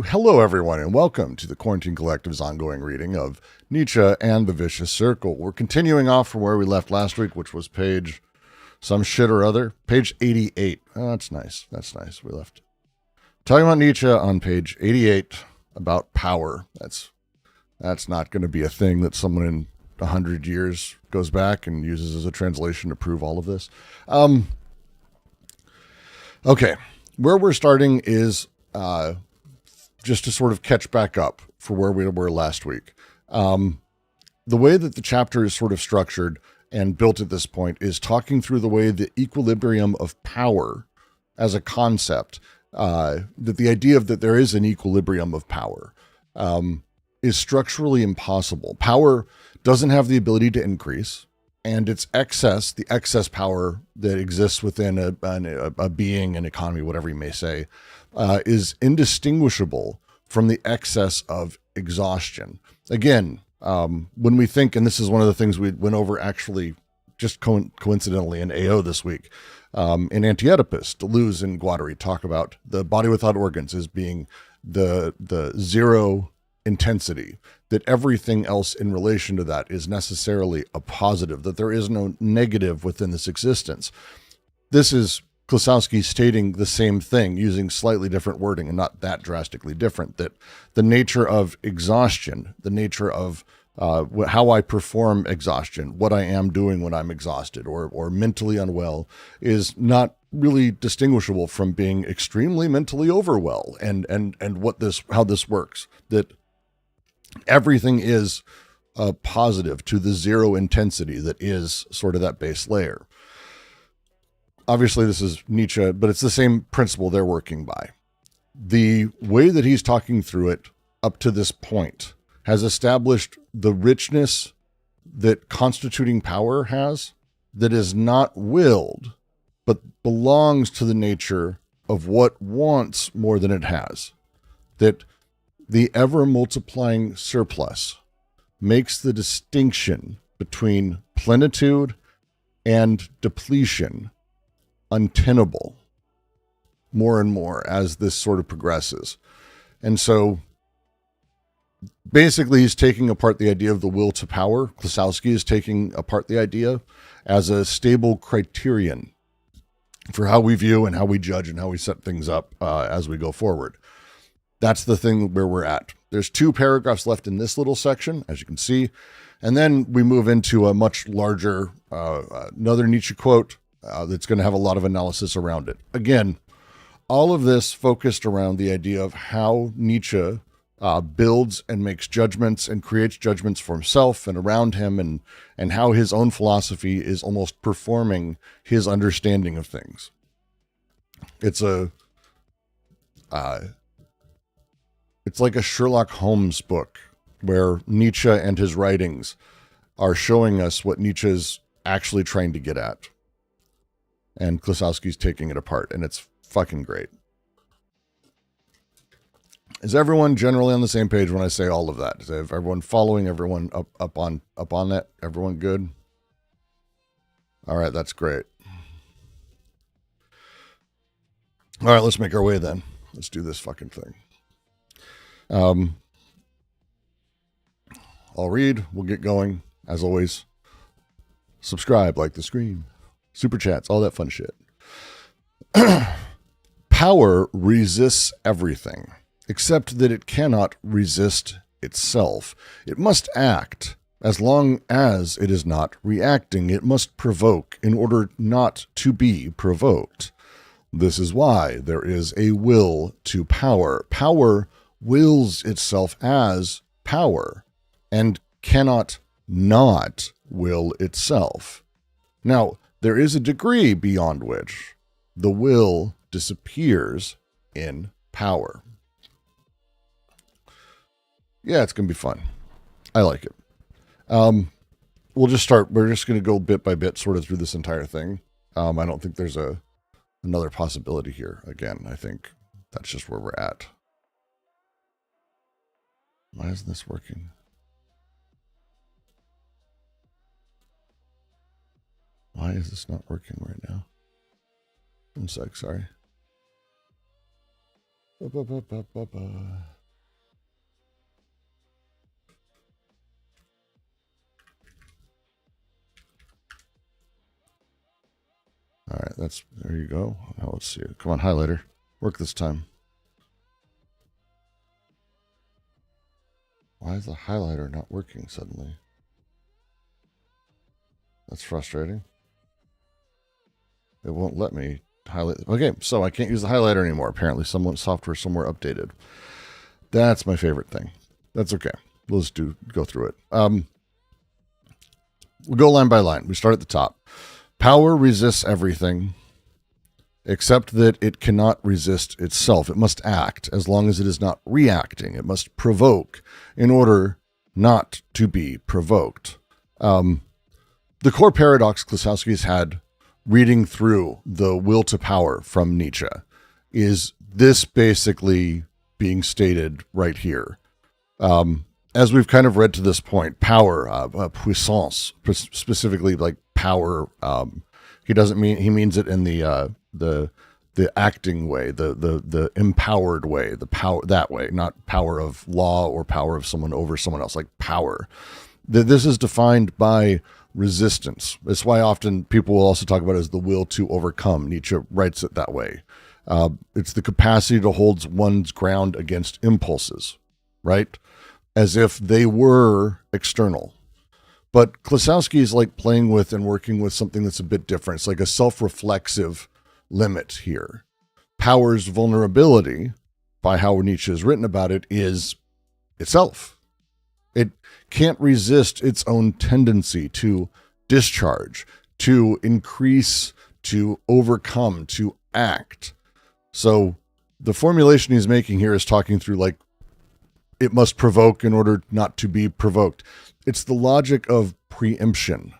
Hello, everyone, and welcome to the Quarantine Collective's ongoing reading of Nietzsche and the Vicious Circle. We're continuing off from where we left last week, which was page some shit or other. Page 88. Oh, that's nice. That's nice. We left talking about Nietzsche on page 88 about power. That's not going to be a thing that someone in 100 years goes back and uses as a translation to prove all of this. Okay, where we're starting is just to sort of catch back up for where we were last week. The way that the chapter is sort of structured and built at this point is talking through the way the equilibrium of power as a concept, that the idea of that there is an equilibrium of power is structurally impossible. Power doesn't have the ability to increase, and its excess, the excess power that exists within a being, an economy, whatever you may say, is indistinguishable from the excess of exhaustion. Again, when we think, and this is one of the things we went over actually just coincidentally in AO this week, in Anti-Oedipus, Deleuze and Guattari talk about the body without organs as being the zero intensity, that everything else in relation to that is necessarily a positive, that there is no negative within this existence. This is Klossowski stating the same thing using slightly different wording and not that drastically different, that the nature of exhaustion, the nature of how I perform exhaustion, what I am doing when I'm exhausted or mentally unwell, is not really distinguishable from being extremely mentally overwell, and how this works. That everything is positive to the zero intensity that is sort of that base layer. Obviously, this is Nietzsche, but it's the same principle they're working by. The way that he's talking through it up to this point has established the richness that constituting power has, that is not willed, but belongs to the nature of what wants more than it has. That the ever-multiplying surplus makes the distinction between plenitude and depletion untenable more and more as this sort of progresses. And so basically he's taking apart the idea of the will to power. Klossowski is taking apart the idea as a stable criterion for how we view and how we judge and how we set things up as we go forward. That's the thing where we're at. There's 2 paragraphs left in this little section, as you can see. And then we move into a much larger, another Nietzsche quote that's going to have a lot of analysis around it. Again, all of this focused around the idea of how Nietzsche builds and makes judgments and creates judgments for himself and around him, and how his own philosophy is almost performing his understanding of things. It's like a Sherlock Holmes book where Nietzsche and his writings are showing us what Nietzsche's actually trying to get at. And Klossowski's taking it apart, and it's fucking great. Is everyone generally on the same page when I say all of that? Is everyone following everyone up on that? Everyone good? All right, that's great. All right, let's make our way then. Let's do this fucking thing. I'll read. We'll get going. As always, subscribe, like the screen, super chats, all that fun shit. Power resists everything, except that it cannot resist itself. It must act. As long as it is not reacting, it must provoke in order not to be provoked. This is why there is a will to power. Power wills itself as power and cannot not will itself. Now, there is a degree beyond which the will disappears in power. Yeah, it's going to be fun. I like it. We'll just start. We're just going to go bit by bit sort of through this entire thing. I don't think there's another possibility here. Again, I think that's just where we're at. Why isn't this working? Why is this not working right now? One sec, sorry. All right, there you go. Now let's see. Come on, highlighter. Work this time. Why is the highlighter not working suddenly? That's frustrating. It won't let me highlight. Okay, so I can't use the highlighter anymore. Apparently software somewhere updated. That's my favorite thing. That's okay. We'll just go through it. We'll go line by line. We start at the top. Power resists everything, except that it cannot resist itself. It must act as long as it is not reacting. It must provoke in order not to be provoked. The core paradox Klossowski's had reading through the will to power from Nietzsche is this basically being stated right here. As we've kind of read to this point, power, puissance, specifically like power. He means it in the acting way, the empowered way, the power that way, not power of law or power of someone over someone else, like power. This is defined by resistance. That's why often people will also talk about it as the will to overcome. Nietzsche writes it that way. It's the capacity to hold one's ground against impulses, right? As if they were external. But Klossowski is like playing with and working with something that's a bit different. It's like a self-reflexive limit here. Power's vulnerability, by how Nietzsche has written about it, is itself. It can't resist its own tendency to discharge, to increase, to overcome, to act. So the formulation he's making here is talking through like, it must provoke in order not to be provoked. It's the logic of preemption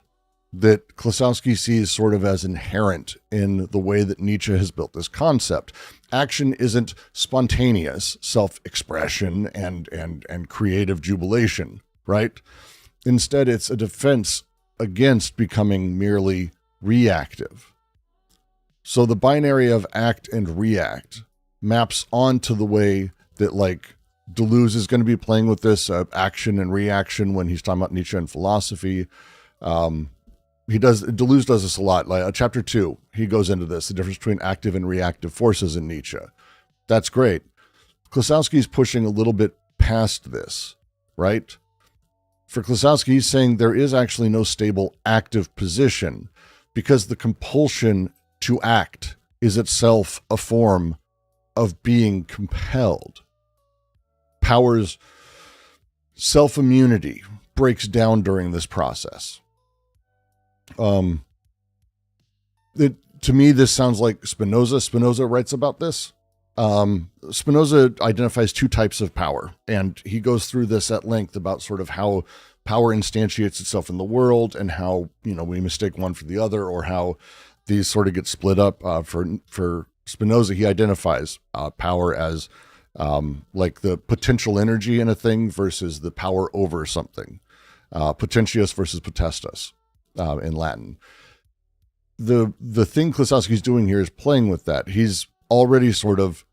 that Klossowski sees sort of as inherent in the way that Nietzsche has built this concept. Action isn't spontaneous self-expression and creative jubilation, right? Instead, it's a defense against becoming merely reactive. So the binary of act and react maps onto the way that like Deleuze is going to be playing with this action and reaction when he's talking about Nietzsche and philosophy. Deleuze does this a lot. Like chapter 2, he goes into this, the difference between active and reactive forces in Nietzsche. That's great. Klossowski's pushing a little bit past this, right? For Klossowski, he's saying there is actually no stable active position because the compulsion to act is itself a form of being compelled. Power's self-immunity breaks down during this process. To me, this sounds like Spinoza. Spinoza writes about this. Spinoza identifies two types of power, and he goes through this at length about sort of how power instantiates itself in the world and how, we mistake one for the other, or how these sort of get split up. For Spinoza, he identifies power as like the potential energy in a thing versus the power over something. Potentius versus potestas in Latin. The thing Klossowski's doing here is playing with that. He's already sort of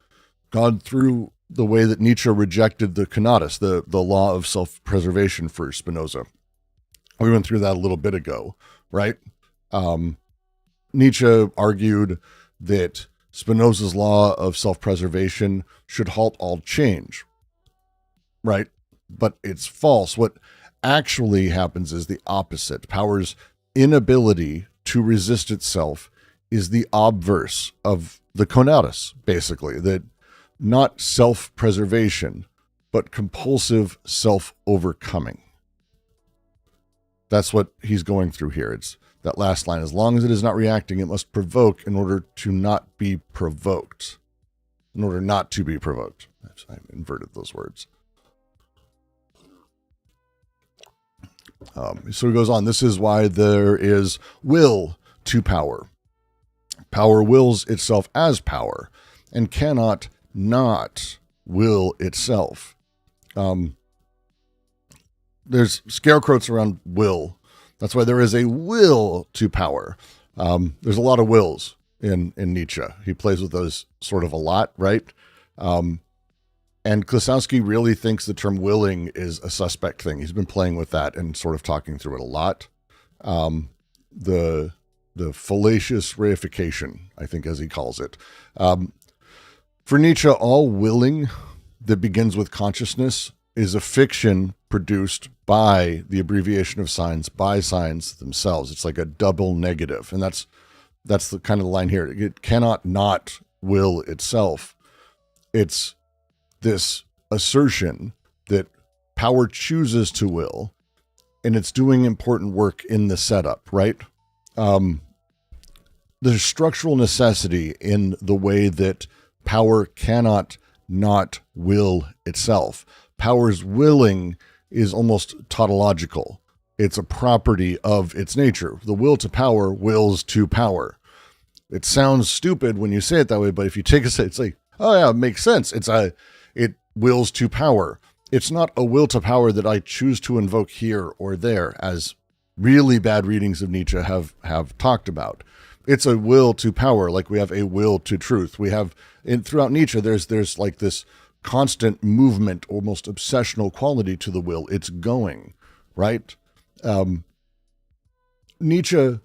gone through the way that Nietzsche rejected the conatus, the law of self-preservation for Spinoza. We went through that a little bit ago, right? Nietzsche argued that Spinoza's law of self-preservation should halt all change, right? But it's false. What actually happens is the opposite. Power's inability to resist itself is the obverse of the conatus, basically, that not self-preservation, but compulsive self-overcoming. That's what he's going through here. It's that last line. As long as it is not reacting, it must provoke in order to not be provoked. In order not to be provoked. I inverted those words. So he goes on. This is why there is will to power. Power wills itself as power and cannot not will itself. There's scarecrows around will. That's why there is a will to power. There's a lot of wills in Nietzsche. He plays with those sort of a lot, right? And Klossowski really thinks the term willing is a suspect thing. He's been playing with that and sort of talking through it a lot. The fallacious reification, I think, as he calls it. For Nietzsche, all willing that begins with consciousness is a fiction produced by the abbreviation of signs, by signs themselves. It's like a double negative. And that's the kind of the line here. It cannot not will itself. It's this assertion that power chooses to will, and it's doing important work in the setup, right? There's structural necessity in the way that power cannot not will itself. Power's willing is almost tautological. It's a property of its nature. The will to power wills to power. It sounds stupid when you say it that way, but if you take it's like, oh yeah, it makes sense. It wills to power. It's not a will to power that I choose to invoke here or there, as really bad readings of Nietzsche have talked about. It's a will to power, like we have a will to truth. We have throughout Nietzsche, there's like this constant movement, almost obsessional quality to the will. It's going, right? Nietzsche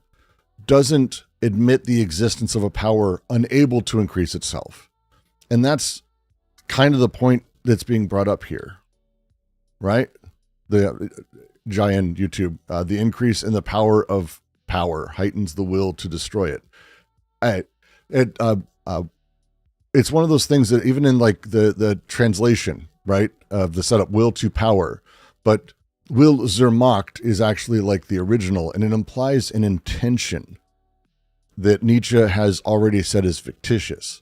doesn't admit the existence of a power unable to increase itself. And that's kind of the point that's being brought up here, right? The giant YouTube, the increase in the power of power heightens the will to destroy it. It's one of those things that even in like the translation, right, of the setup, will to power, but will Zermacht is actually like the original, and it implies an intention that Nietzsche has already said is fictitious,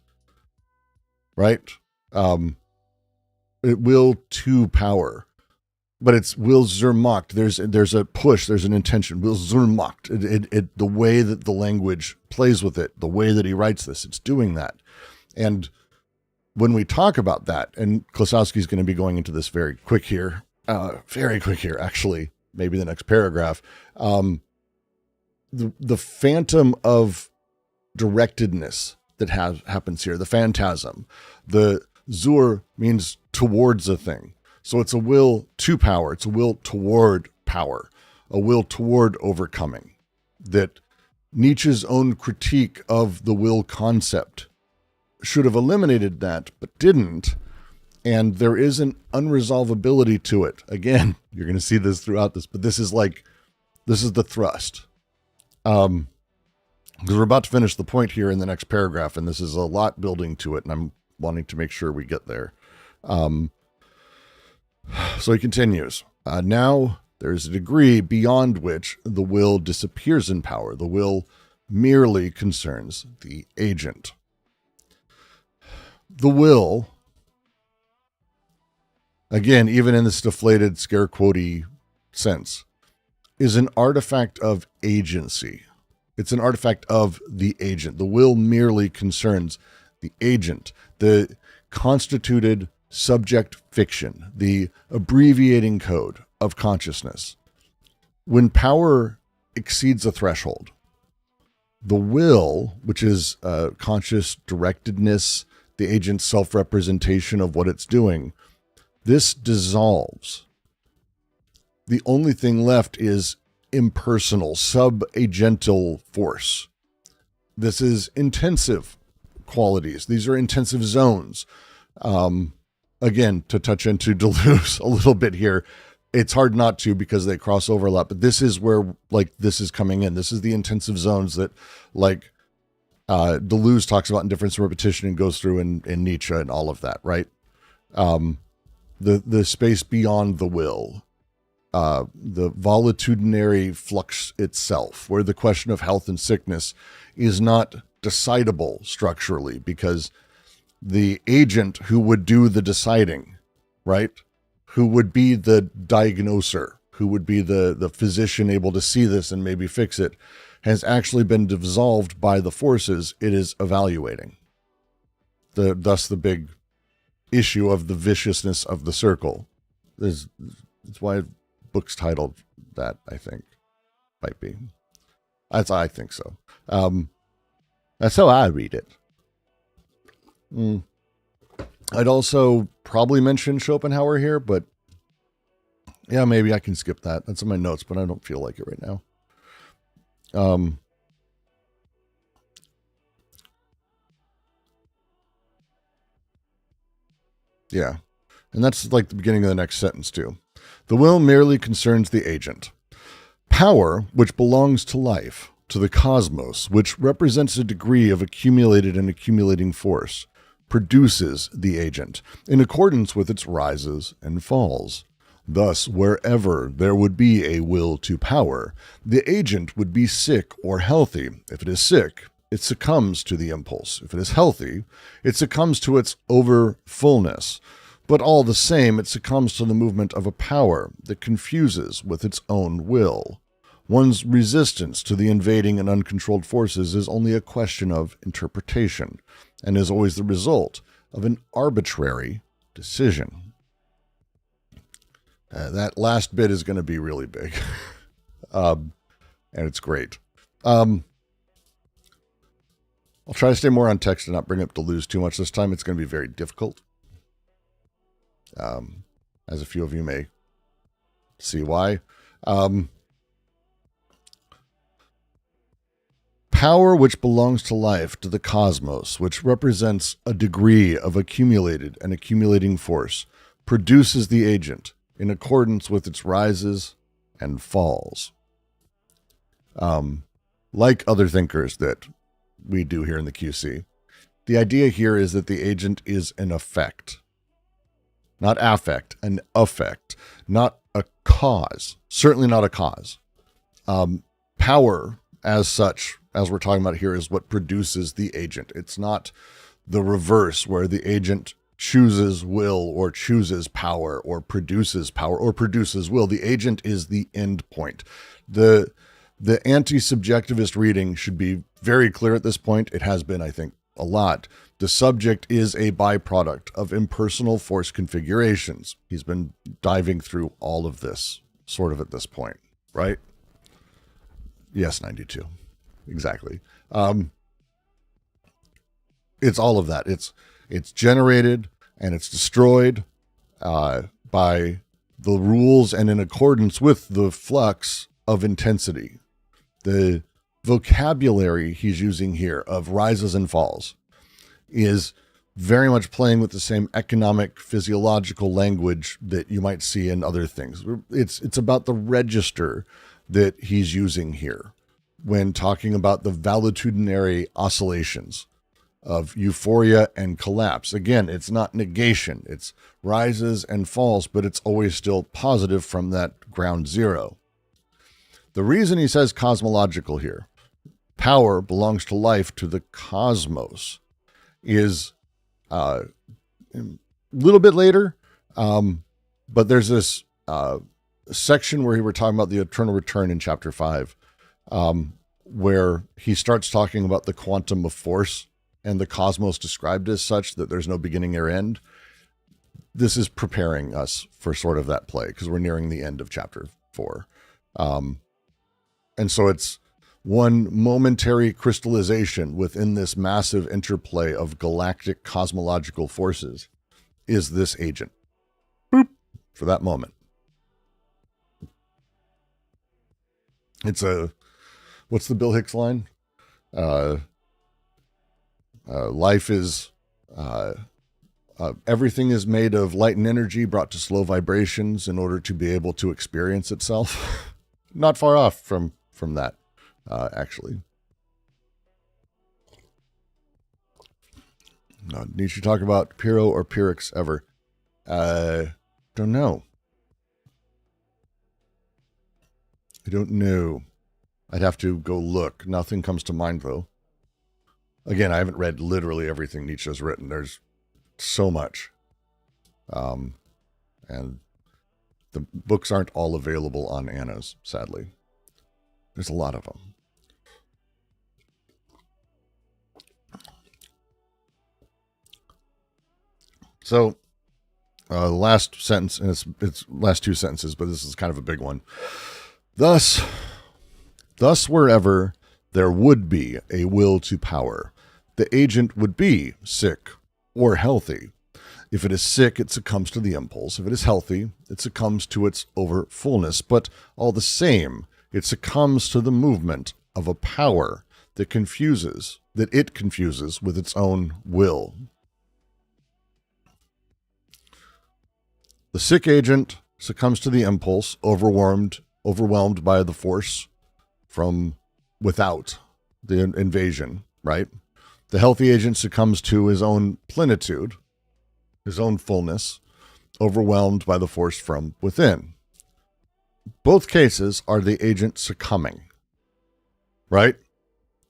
right? It will to power, but it's will Zermacht. There's a push, there's an intention. Will Zermacht. The way that the language plays with it, the way that he writes this, it's doing that. And when we talk about that, and Klossowski is going to be going into this very quick here, actually, maybe the next paragraph. The phantom of directedness that happens here, the phantasm, the zur means towards a thing. So it's a will to power. It's a will toward power, a will toward overcoming. That Nietzsche's own critique of the will concept should have eliminated that, but didn't. And there is an unresolvability to it. Again, you're going to see this throughout this, but this is the thrust. Because we're about to finish the point here in the next paragraph, and this is a lot building to it, and I'm wanting to make sure we get there. So he continues. Now there's a degree beyond which the will disappears in power. The will merely concerns the agent. The will, again, even in this deflated, scare quotey sense, is an artifact of agency. It's an artifact of the agent. The will merely concerns the agent, the constituted subject fiction, the abbreviating code of consciousness. When power exceeds a threshold, the will, which is conscious directedness, the agent's self-representation of what it's doing, this dissolves. The only thing left is impersonal, sub-agental force. This is intensive qualities. These are intensive zones. Again, to touch into Deleuze a little bit here, it's hard not to because they cross over a lot, but this is where like this is coming in. This is the intensive zones that like Deleuze talks about in Difference and Repetition and goes through in Nietzsche and all of that, right? The space beyond the will, the volitudinary flux itself, where the question of health and sickness is not decidable structurally because the agent who would do the deciding, right? Who would be the diagnoser, who would be the physician able to see this and maybe fix it, has actually been dissolved by the forces it is evaluating. Thus the big issue of the viciousness of the circle. That's why the book's titled that, I think. Might be. I think so. That's how I read it. I'd also probably mention Schopenhauer here, but yeah, maybe I can skip that. That's in my notes, but I don't feel like it right now. Yeah. And that's like the beginning of the next sentence too. The will merely concerns the agent. Power, which belongs to life, to the cosmos, which represents a degree of accumulated and accumulating force, produces the agent in accordance with its rises and falls. Thus, wherever there would be a will to power, the agent would be sick or healthy. If it is sick, it succumbs to the impulse. If it is healthy, it succumbs to its over-fullness. But all the same, it succumbs to the movement of a power that confuses with its own will. One's resistance to the invading and uncontrolled forces is only a question of interpretation, and is always the result of an arbitrary decision. That last bit is going to be really big, and it's great. I'll try to stay more on text and not bring up Deleuze too much this time. It's going to be very difficult, as a few of you may see why. power which belongs to life, to the cosmos, which represents a degree of accumulated and accumulating force, produces the agent in accordance with its rises and falls. Like other thinkers that we do here in the QC, the idea here is that the agent is an effect. Not affect, an effect. Not a cause. Certainly not a cause. Power, as such, as we're talking about here, is what produces the agent. It's not the reverse, where the agent chooses will or chooses power or produces will. The agent is the end point. The anti-subjectivist reading should be very clear at this point. It has been, I think, a lot. The subject is a byproduct of impersonal force configurations. He's been diving through all of this sort of at this point, right? Yes, 92. Exactly. It's all of that. It's generated and it's destroyed by the rules and in accordance with the flux of intensity. The vocabulary he's using here of rises and falls is very much playing with the same economic, physiological language that you might see in other things. It's about the register that he's using here when talking about the valetudinary oscillations of euphoria and collapse. Again, it's not negation. It's rises and falls, but it's always still positive from that ground zero. The reason he says cosmological here, power belongs to life, to the cosmos, is a little bit later, but there's this section where we were talking about the eternal return in chapter 5, where he starts talking about the quantum of force and the cosmos described as such, that there's no beginning or end. This is preparing us for sort of that play, because we're nearing the end of chapter 4. And so it's one momentary crystallization within this massive interplay of galactic cosmological forces is this agent. Boop, for that moment. It's what's the Bill Hicks line? Life is, everything is made of light and energy brought to slow vibrations in order to be able to experience itself. Not far off from that, actually. Nietzsche talk about Pyrrho or Pyrrhix ever? Don't know. I don't know. I'd have to go look. Nothing comes to mind, though. Again, I haven't read literally everything Nietzsche has written. There's so much. And the books aren't all available on Anna's, sadly. There's a lot of them. So, the last sentence, and it's last two sentences, but this is kind of a big one. Thus wherever there would be a will to power, the agent would be sick or healthy. If it is sick, it succumbs to the impulse. If it is healthy, it succumbs to its over fullness. But all the same, it succumbs to the movement of a power that it confuses with its own will. The sick agent succumbs to the impulse, overwhelmed by the force from without the invasion, right? The healthy agent succumbs to his own plenitude, his own fullness, overwhelmed by the force from within. Both cases are the agent succumbing, right?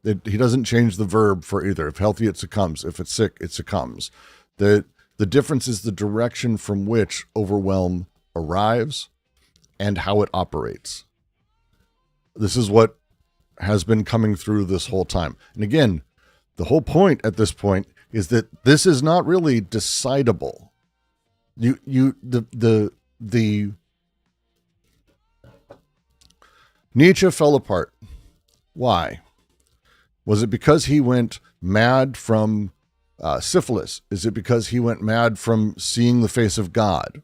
He doesn't change the verb for either. If healthy, it succumbs. If it's sick, it succumbs. The difference is the direction from which overwhelm arrives and how it operates. This is what has been coming through this whole time. And again, the whole point at this point is that this is not really decidable. The Nietzsche fell apart. Why? Was it because he went mad from syphilis? Is it because he went mad from seeing the face of God?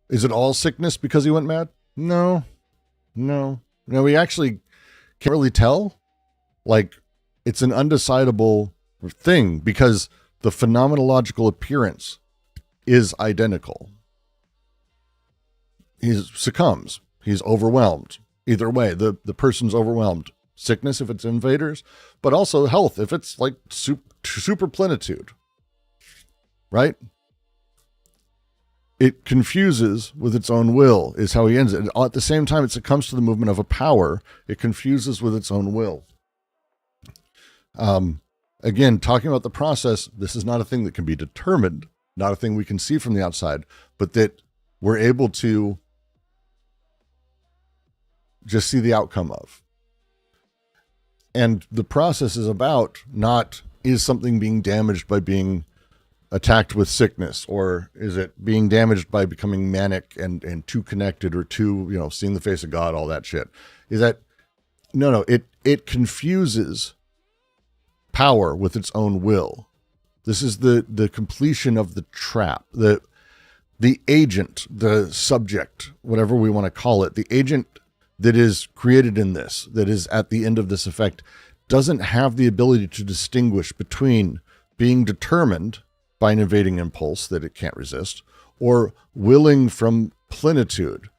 Is it all sickness because he went mad? No. Now, we actually can't really tell. Like, it's an undecidable thing because the phenomenological appearance is identical. He succumbs. He's overwhelmed. Either way, the person's overwhelmed. Sickness if it's invaders, but also health if it's like super plenitude. Right? It confuses with its own will is how he ends it. At the same time, it succumbs to the movement of a power. It confuses with its own will. Again, talking about the process, this is not a thing that can be determined, not a thing we can see from the outside, but that we're able to just see the outcome of. And the process is about not, is something being damaged by being attacked with sickness, or is it being damaged by becoming manic and too connected or too, seeing the face of God, all that shit. Is that, no, it confuses power with its own will. This is the completion of the trap. The agent, the subject, whatever we want to call it, the agent that is created in this, that is at the end of this effect, doesn't have the ability to distinguish between being determined by an invading impulse that it can't resist, or willing from plenitude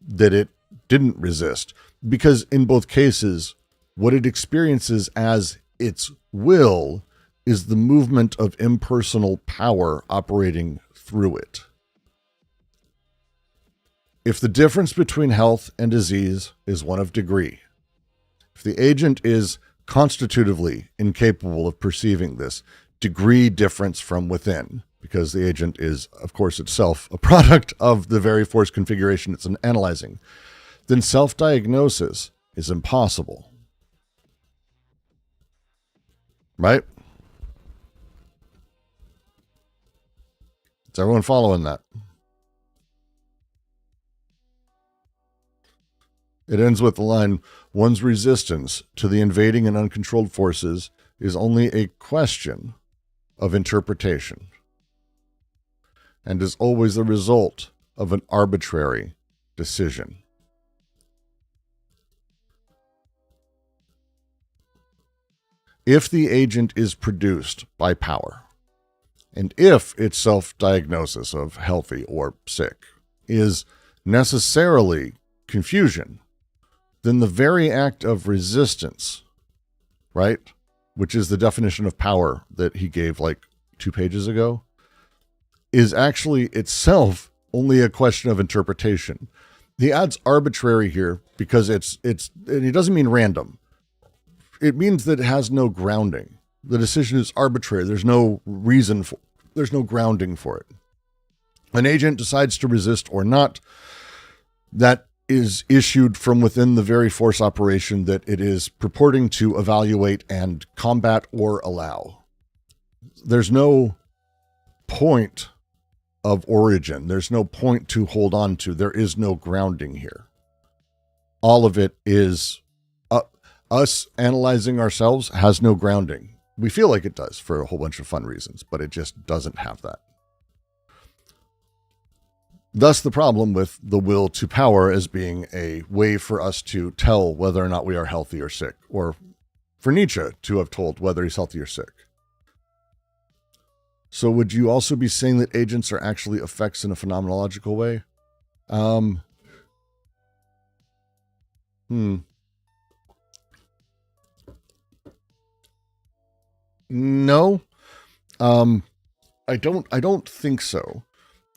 that it didn't resist. Because in both cases, what it experiences as its will is the movement of impersonal power operating through it. If the difference between health and disease is one of degree, if the agent is constitutively incapable of perceiving this degree difference from within, because the agent is, of course, itself a product of the very force configuration it's analyzing, then self-diagnosis is impossible. Right? Is everyone following that? It ends with the line, one's resistance to the invading and uncontrolled forces is only a question of interpretation and is always the result of an arbitrary decision. If the agent is produced by power, and if its self-diagnosis of healthy or sick is necessarily confusion, then the very act of resistance, right, which is the definition of power that he gave like 2 pages ago, is actually itself only a question of interpretation. He adds arbitrary here because it's and he doesn't mean random. It means that it has no grounding. The decision is arbitrary. There's no reason for, there's no grounding for it. An agent decides to resist or not. That is issued from within the very force operation that it is purporting to evaluate and combat or allow. There's no point of origin. There's no point to hold on to. There is no grounding here. All of it is us analyzing ourselves has no grounding. We feel like it does for a whole bunch of fun reasons, but it just doesn't have that. Thus the problem with the will to power as being a way for us to tell whether or not we are healthy or sick, or for Nietzsche to have told whether he's healthy or sick. So would you also be saying that agents are actually effects in a phenomenological way? No. I don't think so.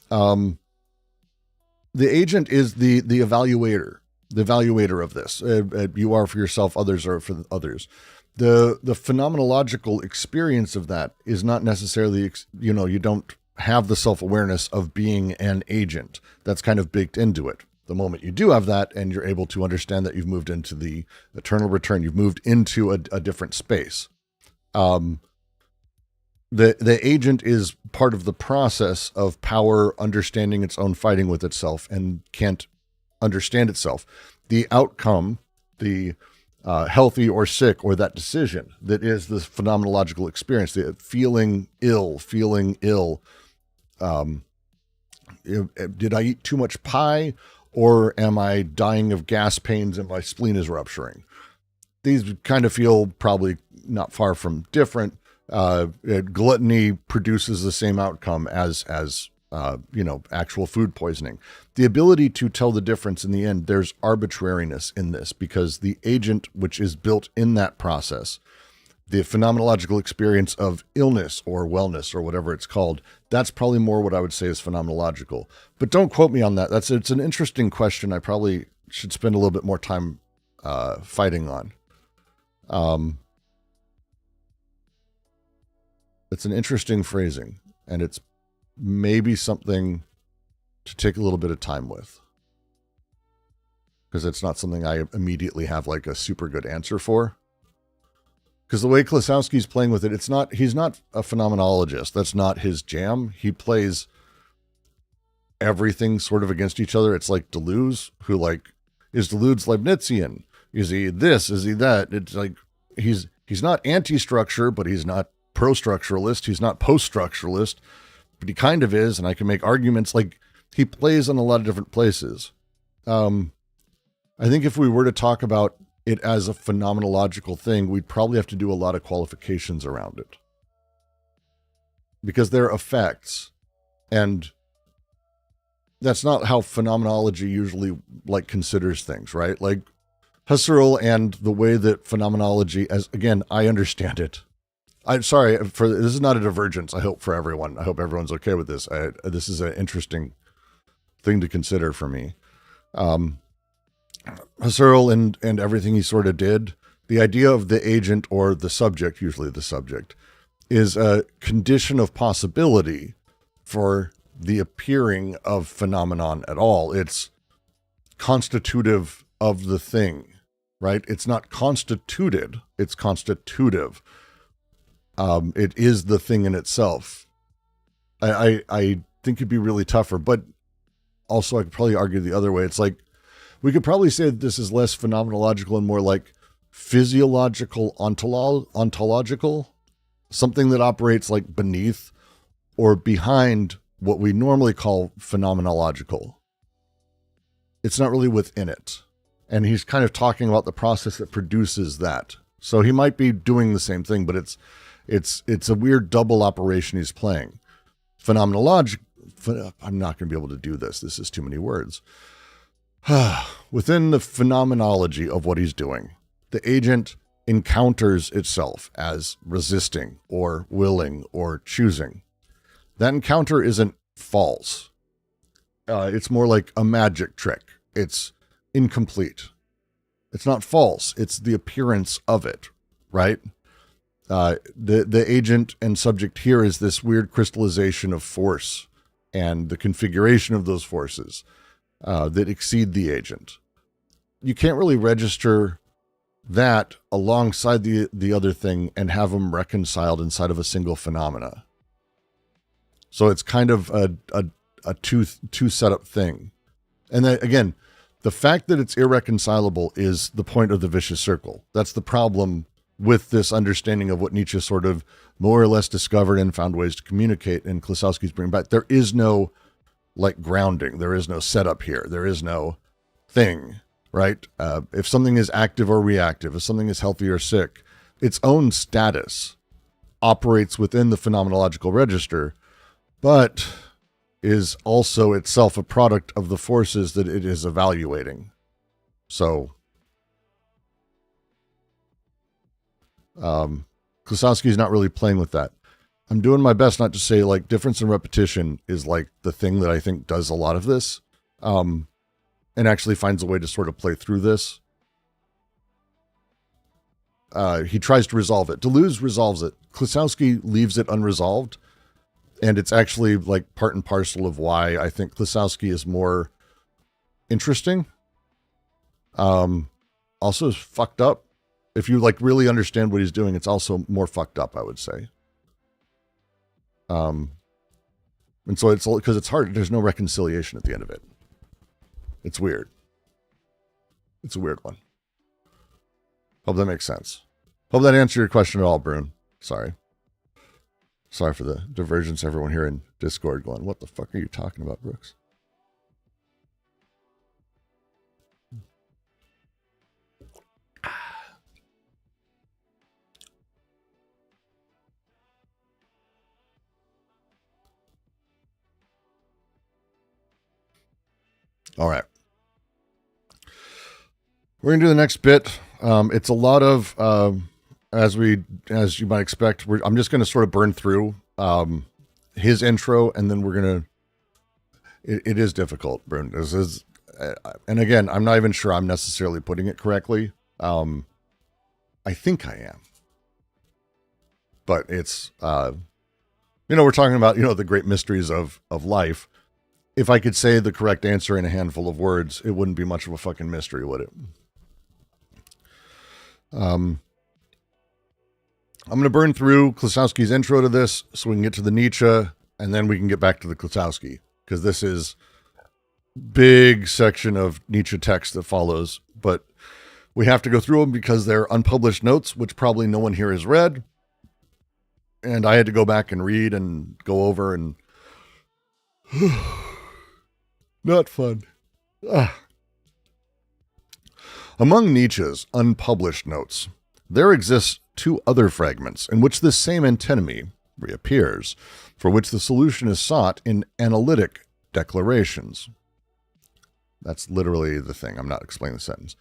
The agent is the evaluator of this. You are for yourself, others are for others. The phenomenological experience of that is not necessarily, you don't have the self-awareness of being an agent. That's kind of baked into it. The moment you do have that and you're able to understand that you've moved into the eternal return, you've moved into a different space. The agent is part of the process of power understanding its own fighting with itself and can't understand itself. The outcome, the healthy or sick, or that decision that is the phenomenological experience, the feeling ill. Did I eat too much pie, or am I dying of gas pains and my spleen is rupturing? These kind of feel probably not far from different. Gluttony produces the same outcome as actual food poisoning. The ability to tell the difference in the end, there's arbitrariness in this because the agent, which is built in that process, the phenomenological experience of illness or wellness or whatever it's called, that's probably more what I would say is phenomenological. But don't quote me on that. It's an interesting question. I probably should spend a little bit more time fighting on. It's an interesting phrasing, and it's maybe something to take a little bit of time with, because it's not something I immediately have like a super good answer for. Because the way Klossowski's playing with it, he's not a phenomenologist. That's not his jam. He plays everything sort of against each other. It's like Deleuze, who like, is Deleuze Leibnizian? Is he this? Is he that? It's like, he's not anti-structure, but he's not pro-structuralist. He's not post-structuralist, but he kind of is. And I can make arguments like he plays in a lot of different places. I think if we were to talk about it as a phenomenological thing, we'd probably have to do a lot of qualifications around it, because they're effects, and that's not how phenomenology usually like considers things, right? Like Husserl and the way that phenomenology, as again, I understand it. I'm sorry for this is not a divergence. I hope for everyone. I hope everyone's okay with this. This is an interesting thing to consider for me. Husserl and everything he sort of did, the idea of the agent or the subject, usually the subject, is a condition of possibility for the appearing of phenomenon at all. It's constitutive of the thing, right? It's not constituted, it's constitutive. It is the thing in itself. I think it'd be really tougher, but also I could probably argue the other way. It's like, we could probably say that this is less phenomenological and more like physiological, ontological, something that operates like beneath or behind what we normally call phenomenological. It's not really within it. And he's kind of talking about the process that produces that. So he might be doing the same thing, but it's a weird double operation he's playing. I'm not going to be able to do this. This is too many words. Within the phenomenology of what he's doing, the agent encounters itself as resisting or willing or choosing. That encounter isn't false. It's more like a magic trick. It's incomplete. It's not false. It's the appearance of it, right? The agent and subject here is this weird crystallization of force and the configuration of those forces that exceed the agent. You can't really register that alongside the other thing and have them reconciled inside of a single phenomena. So it's kind of a two setup thing. And then again, the fact that it's irreconcilable is the point of the vicious circle. That's the problem with this understanding of what Nietzsche sort of more or less discovered and found ways to communicate, and Klossowski's bringing back. There is no like grounding. There is no setup here. There is no thing, right? If something is active or reactive, if something is healthy or sick, its own status operates within the phenomenological register, but is also itself a product of the forces that it is evaluating. So, Klossowski's not really playing with that. I'm doing my best not to say like difference and repetition is like the thing that I think does a lot of this, and actually finds a way to sort of play through this. He tries to resolve it. Deleuze resolves it. Klossowski leaves it unresolved. And it's actually like part and parcel of why I think Klossowski is more interesting. Also is fucked up. If you like really understand what he's doing, it's also more fucked up, I would say. And so it's because it's hard. There's no reconciliation at the end of it. It's weird. It's a weird one. Hope that makes sense. Hope that answered your question at all, Brune. Sorry. Sorry for the divergence, everyone here in Discord going, what the fuck are you talking about, Brooks? All right. We're going to do the next bit. It's a lot of, as you might expect, I'm just going to sort of burn through his intro, and then we're going to, it is difficult, Brune. This is, and again, I'm not even sure I'm necessarily putting it correctly. I think I am. But it's, we're talking about, the great mysteries of life. If I could say the correct answer in a handful of words, it wouldn't be much of a fucking mystery, would it? I'm going to burn through Klossowski's intro to this so we can get to the Nietzsche, and then we can get back to the Klossowski, because this is big section of Nietzsche text that follows, but we have to go through them because they're unpublished notes, which probably no one here has read. And I had to go back and read and go over, and not fun. Among Nietzsche's unpublished notes, there exists two other fragments in which this same antinomy reappears, for which the solution is sought in analytic declarations. That's literally the thing. I'm not explaining the sentence.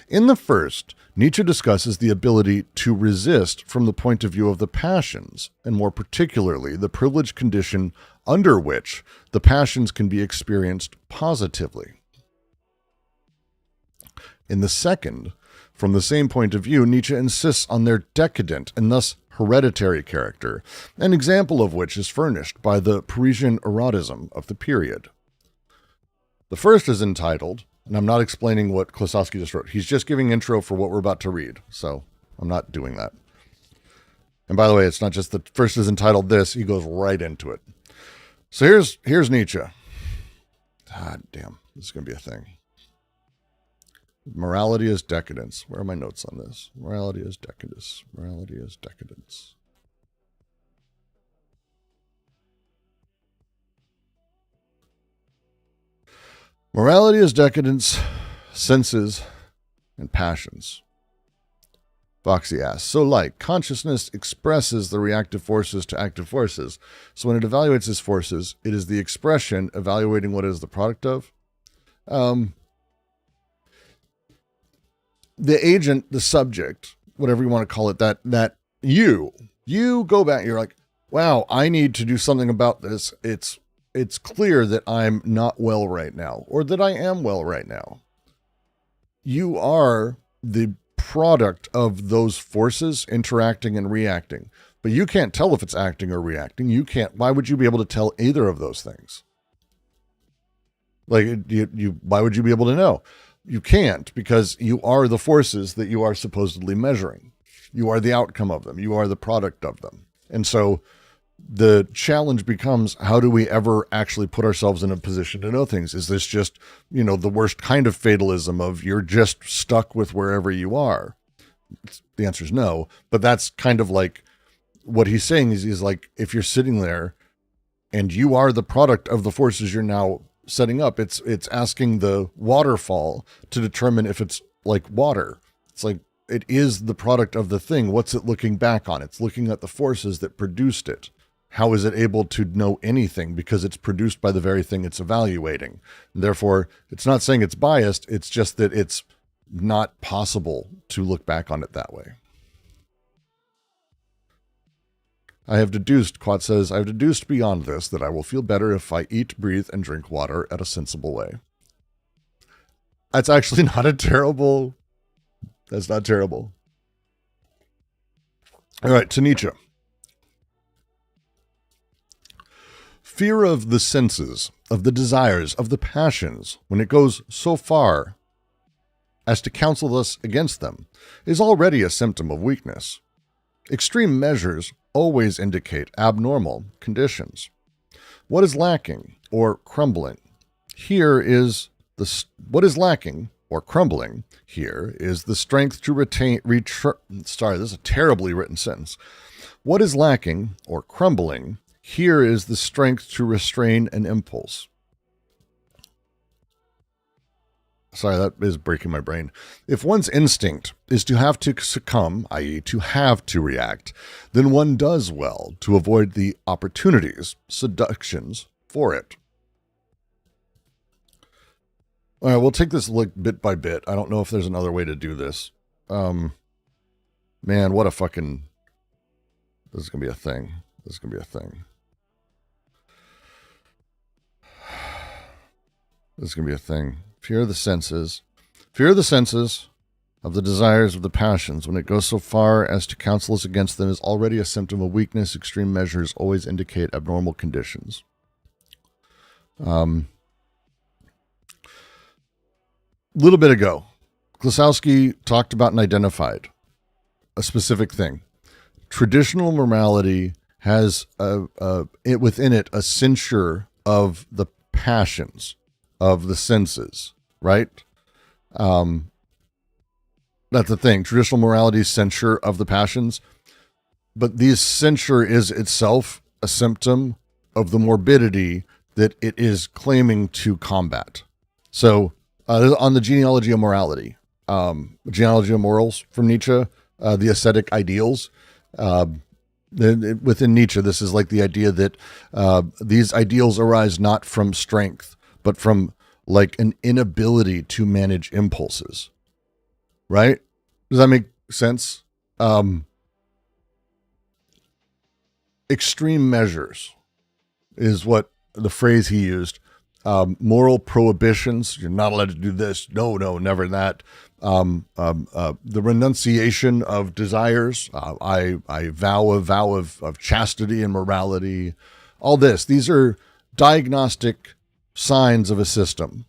In the first, Nietzsche discusses the ability to resist from the point of view of the passions, and more particularly the privileged condition under which the passions can be experienced positively. In the second, from the same point of view, Nietzsche insists on their decadent and thus hereditary character, an example of which is furnished by the Parisian erotism of the period. The first is entitled, and I'm not explaining what Klossowski just wrote. He's just giving intro for what we're about to read, so I'm not doing that. And by the way, it's not just the first is entitled this, he goes right into it. So here's Nietzsche. God damn, this is going to be a thing. Morality is decadence. Where are my notes on this? Morality is decadence. Morality is decadence. Morality is decadence, senses, and passions. Foxy asks, so like, consciousness expresses the reactive forces to active forces. So when it evaluates its forces, it is the expression evaluating what it is the product of. The agent, the subject, whatever you want to call it, that you go back, you're like, wow, I need to do something about this. It's clear that I'm not well right now, or that I am well right now. You are the product of those forces interacting and reacting, but you can't tell if it's acting or reacting. Why would you be able to tell either of those things? Like, why would you be able to know? You can't, because you are the forces that you are supposedly measuring. You are the outcome of them. You are the product of them. And so the challenge becomes, how do we ever actually put ourselves in a position to know things? Is this just, the worst kind of fatalism of you're just stuck with wherever you are? The answer is no. But that's kind of like what he's saying is he's like, if you're sitting there and you are the product of the forces you're now setting up, it's asking the waterfall to determine if it's like water. It's like, it is the product of the thing. What's it looking back on? It's looking at the forces that produced it. How is it able to know anything? Because it's produced by the very thing it's evaluating. And therefore, it's not saying it's biased. It's just that it's not possible to look back on it that way. Quat says, I have deduced beyond this that I will feel better if I eat, breathe, and drink water at a sensible way. That's actually not a terrible... That's not terrible. All right, to Nietzsche. Fear of the senses, of the desires, of the passions, when it goes so far as to counsel us against them, is already a symptom of weakness. Extreme measures always indicate abnormal conditions. What is lacking or crumbling here is the strength to retain. Sorry, this is a terribly written sentence. What is lacking or crumbling here is the strength to restrain an impulse. Sorry, that is breaking my brain. If one's instinct is to have to succumb, i.e. to have to react, then one does well to avoid the opportunities, seductions for it. All right, we'll take this like bit by bit. I don't know if there's another way to do this. Um, man, what a fucking. This is gonna be a thing. This is gonna be a thing. This is gonna be a thing. Fear of the senses. Fear of the senses, of the desires, of the passions, when it goes so far as to counsel us against them, is already a symptom of weakness. Extreme measures always indicate abnormal conditions. Little bit ago, Klossowski talked about and identified a specific thing. Traditional morality has within it a censure of the passions, of the senses, right? That's the thing. Traditional morality is censure of the passions, but this censure is itself a symptom of the morbidity that it is claiming to combat. So, on the genealogy of morality, genealogy of morals from Nietzsche, the ascetic ideals. Within Nietzsche, this is like the idea that these ideals arise not from strength, but from like an inability to manage impulses. Right? Does that make sense? Extreme measures is what the phrase he used. Moral prohibitions. You're not allowed to do this. No, never that. The renunciation of desires. I vow a vow of chastity and morality. All this. These are diagnostic signs of a system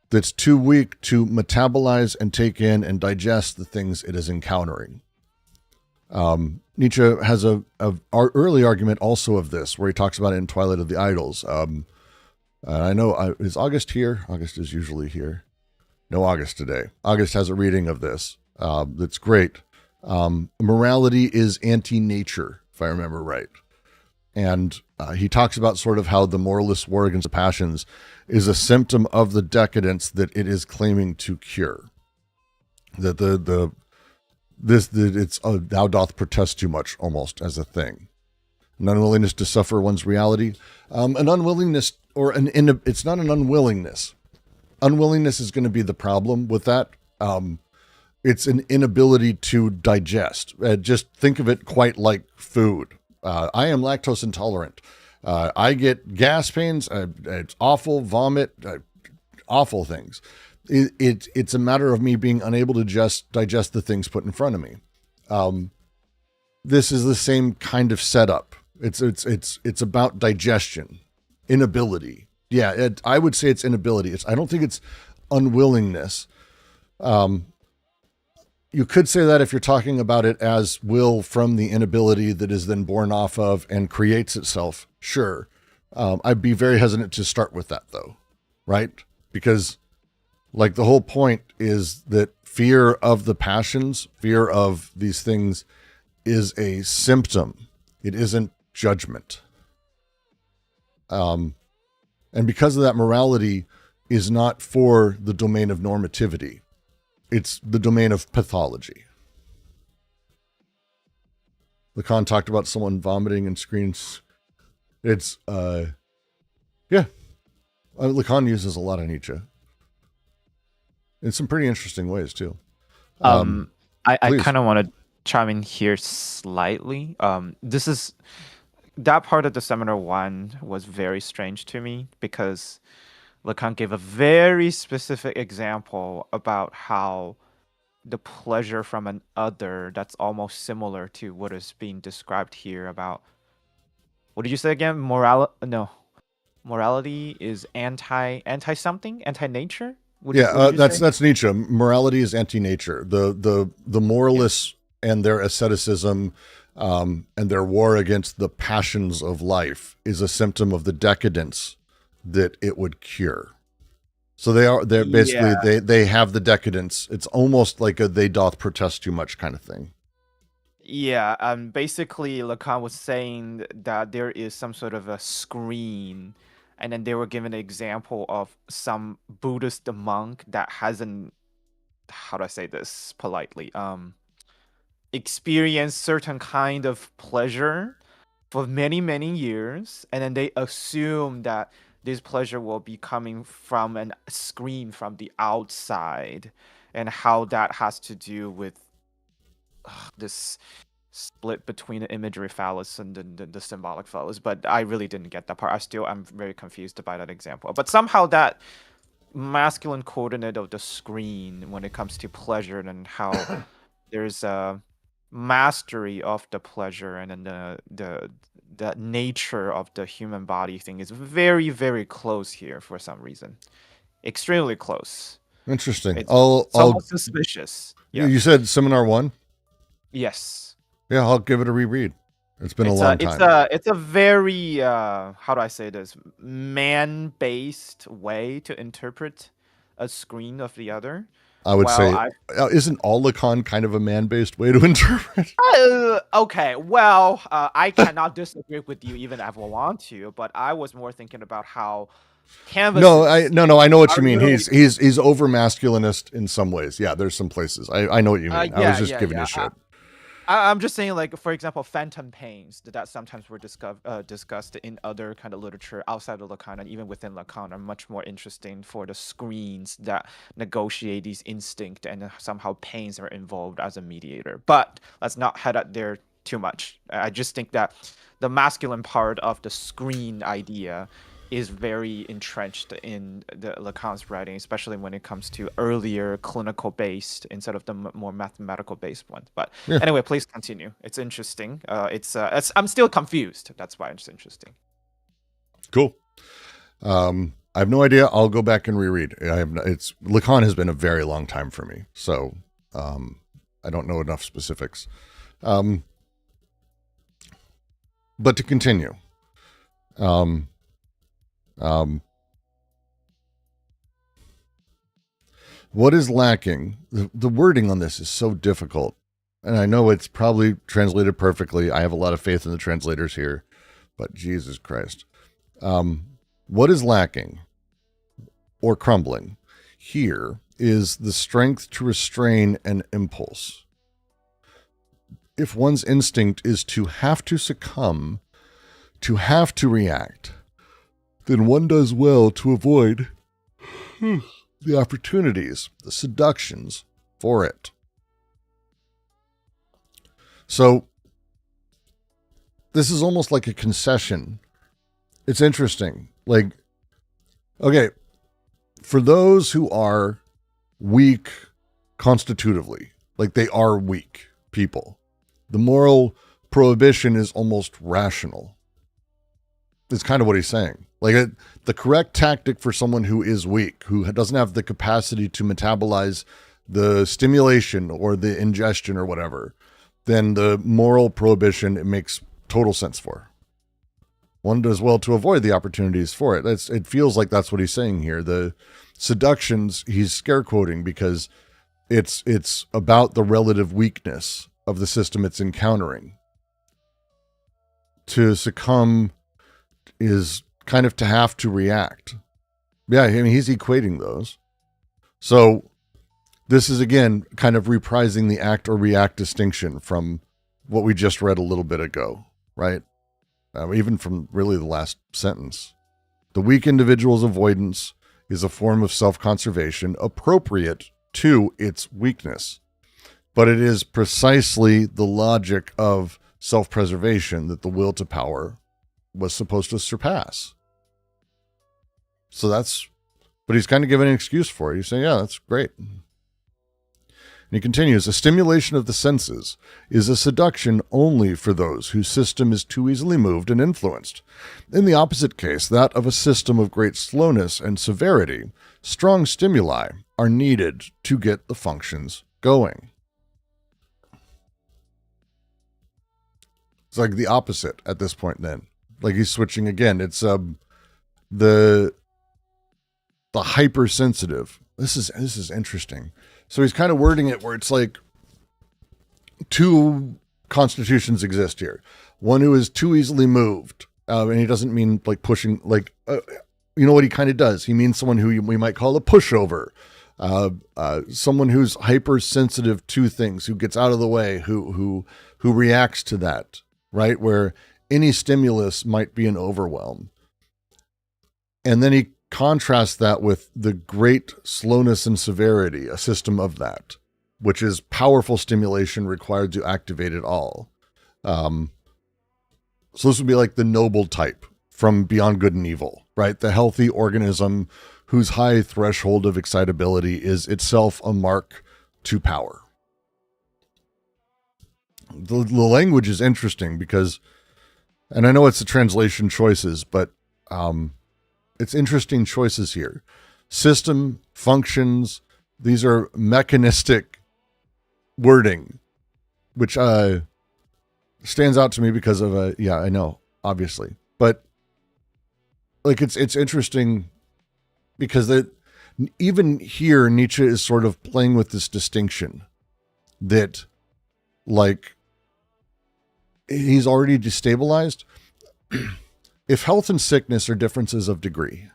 that's too weak to metabolize and take in and digest the things it is encountering. Nietzsche has a early argument also of this, where he talks about it in Twilight of the Idols. I know, is August here? August is usually here. No August today. August has a reading of this that's great. Morality is anti-nature, if I remember right. And he talks about sort of how the moralist war against the passions is a symptom of the decadence that it is claiming to cure. That it's thou doth protest too much almost as a thing. An unwillingness to suffer one's reality. An unwillingness it's not an unwillingness. Unwillingness is going to be the problem with that. It's an inability to digest. Just think of it quite like food. I am lactose intolerant. I get gas pains. It's awful, vomit, awful things. It's a matter of me being unable to just digest the things put in front of me. This is the same kind of setup. It's about digestion, inability. Yeah, I would say it's inability. I don't think it's unwillingness. You could say that if you're talking about it as will from the inability that is then born off of and creates itself. Sure. I'd be very hesitant to start with that though. Right? Because like the whole point is that fear of the passions, fear of these things is a symptom. It isn't judgment. And because of that, morality is not for the domain of normativity. It's the domain of pathology. Lacan talked about someone vomiting and screens. It's, yeah. Lacan uses a lot of Nietzsche. In some pretty interesting ways, too. I kind of want to chime in here slightly. This is... That part of the seminar one was very strange to me because Lacan gave a very specific example about how the pleasure from an other that's almost similar to what is being described here about, what did you say again? Morality is anti something, anti nature. That's Nietzsche. Morality is anti-nature. The moralists and their asceticism and their war against the passions of life is a symptom of the decadence that it would cure. So they're basically they have the decadence. It's almost like a they doth protest too much kind of thing. Yeah, basically Lacan was saying that there is some sort of a screen, and then they were given an example of some Buddhist monk that hasn't, how do I say this politely, experienced certain kind of pleasure for many, many years, and then they assume that this pleasure will be coming from a screen from the outside, and how that has to do with this split between the imagery phallus and the symbolic phallus. But I really didn't get that part. I'm very confused by that example. But somehow that masculine coordinate of the screen when it comes to pleasure, and how there's a mastery of the pleasure, and then the nature of the human body thing is very, very close here for some reason. Extremely close. Interesting. It's I'll somewhat suspicious. Yeah. You said Seminar 1? Yes. Yeah, I'll give it a reread. It's been a long time. It's a very how do I say this, man-based way to interpret a screen of the other. I would say, isn't all Lacan kind of a man-based way to interpret? Okay, well, I cannot disagree with you even if I want to, but I was more thinking about how canvas. No, I know what you mean. He's over masculinist in some ways. Yeah, there's some places. I know what you mean. I was just giving you shit. I'm just saying, like, for example, phantom pains that sometimes were discussed in other kind of literature outside of Lacan, and even within Lacan, are much more interesting for the screens that negotiate these instinct, and somehow pains are involved as a mediator. But let's not head out there too much. I just think that the masculine part of the screen idea is very entrenched in the Lacan's writing, especially when it comes to earlier clinical based instead of the more mathematical based ones. But anyway, please continue. It's interesting. I'm still confused. That's why it's interesting. Cool. I have no idea. I'll go back and reread. Lacan has been a very long time for me, so I don't know enough specifics. But to continue. What is lacking? The wording on this is so difficult, and I know it's probably translated perfectly. I have a lot of faith in the translators here, but Jesus Christ. What is lacking or crumbling here is the strength to restrain an impulse. If one's instinct is to have to succumb, to have to react, then one does well to avoid the opportunities, the seductions for it. So this is almost like a concession. It's interesting. Like, okay, for those who are weak constitutively, like they are weak people, the moral prohibition is almost rational. That's kind of what he's saying. Like the correct tactic for someone who is weak, who doesn't have the capacity to metabolize the stimulation or the ingestion or whatever, then the moral prohibition, it makes total sense for. One does well to avoid the opportunities for it. It feels like that's what he's saying here. The seductions, he's scare quoting because it's about the relative weakness of the system it's encountering. To succumb is kind of to have to react. Yeah, I mean, he's equating those. So this is, again, kind of reprising the act or react distinction from what we just read a little bit ago, right? Even from really the last sentence. The weak individual's avoidance is a form of self-conservation appropriate to its weakness. But it is precisely the logic of self-preservation that the will to power was supposed to surpass. So but he's kind of giving an excuse for it. He's saying, yeah, that's great. And he continues, a stimulation of the senses is a seduction only for those whose system is too easily moved and influenced. In the opposite case, that of a system of great slowness and severity, strong stimuli are needed to get the functions going. It's like the opposite at this point then. Like he's switching again. It's the hypersensitive. This is interesting. So he's kind of wording it where it's like two constitutions exist here. One who is too easily moved, and he doesn't mean like pushing. Like you know what he kind of does. He means someone who we might call a pushover. Someone who's hypersensitive to things, who gets out of the way, who reacts to that, right? Where any stimulus might be an overwhelm. And then he contrasts that with the great slowness and severity, a system of that, which is powerful stimulation required to activate it all. So this would be like the noble type from Beyond Good and Evil, right? The healthy organism whose high threshold of excitability is itself a mark to power. The language is interesting because, and I know it's the translation choices, but it's interesting choices here. System, functions, these are mechanistic wording, which stands out to me because of yeah, I know, obviously. But like it's interesting because even here Nietzsche is sort of playing with this distinction that like he's already destabilized. If health and sickness are differences of degree,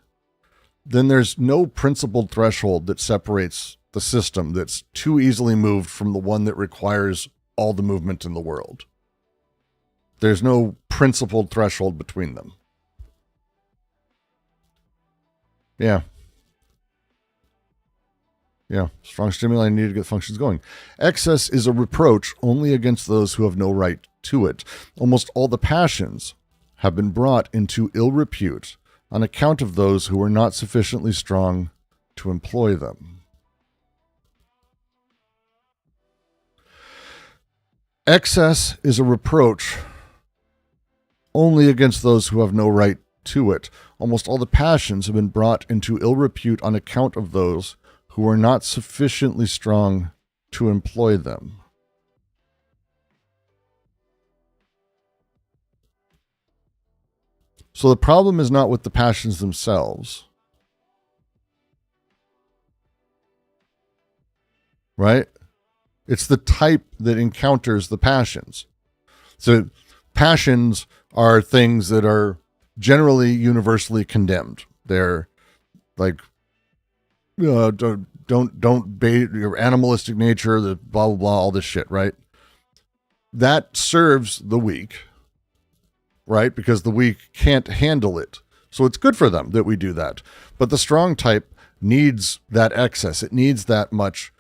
then there's no principled threshold that separates the system that's too easily moved from the one that requires all the movement in the world. There's no principled threshold between them. Yeah. Yeah. Strong stimuli needed to get functions going. Excess is a reproach only against those who have no right to it. Almost all the passions have been brought into ill repute on account of those who were not sufficiently strong to employ them. Excess is a reproach only against those who have no right to it. Almost all the passions have been brought into ill repute on account of those who are not sufficiently strong to employ them. So the problem is not with the passions themselves, right? It's the type that encounters the passions. So passions are things that are generally universally condemned. They're like, don't bait your animalistic nature, the blah, blah, blah, all this shit, right? That serves the weak, right? Because the weak can't handle it. So it's good for them that we do that. But the strong type needs that excess. It needs that much.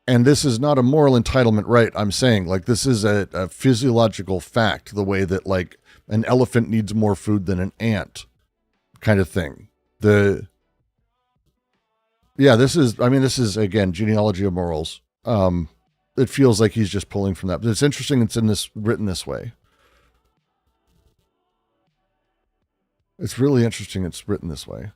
And this is not a moral entitlement, right? I'm saying like this is a physiological fact, the way that like an elephant needs more food than an ant kind of thing. This is again, genealogy of morals. It feels like he's just pulling from that, but it's interesting. It's written this way. It's really interesting. It's written this way.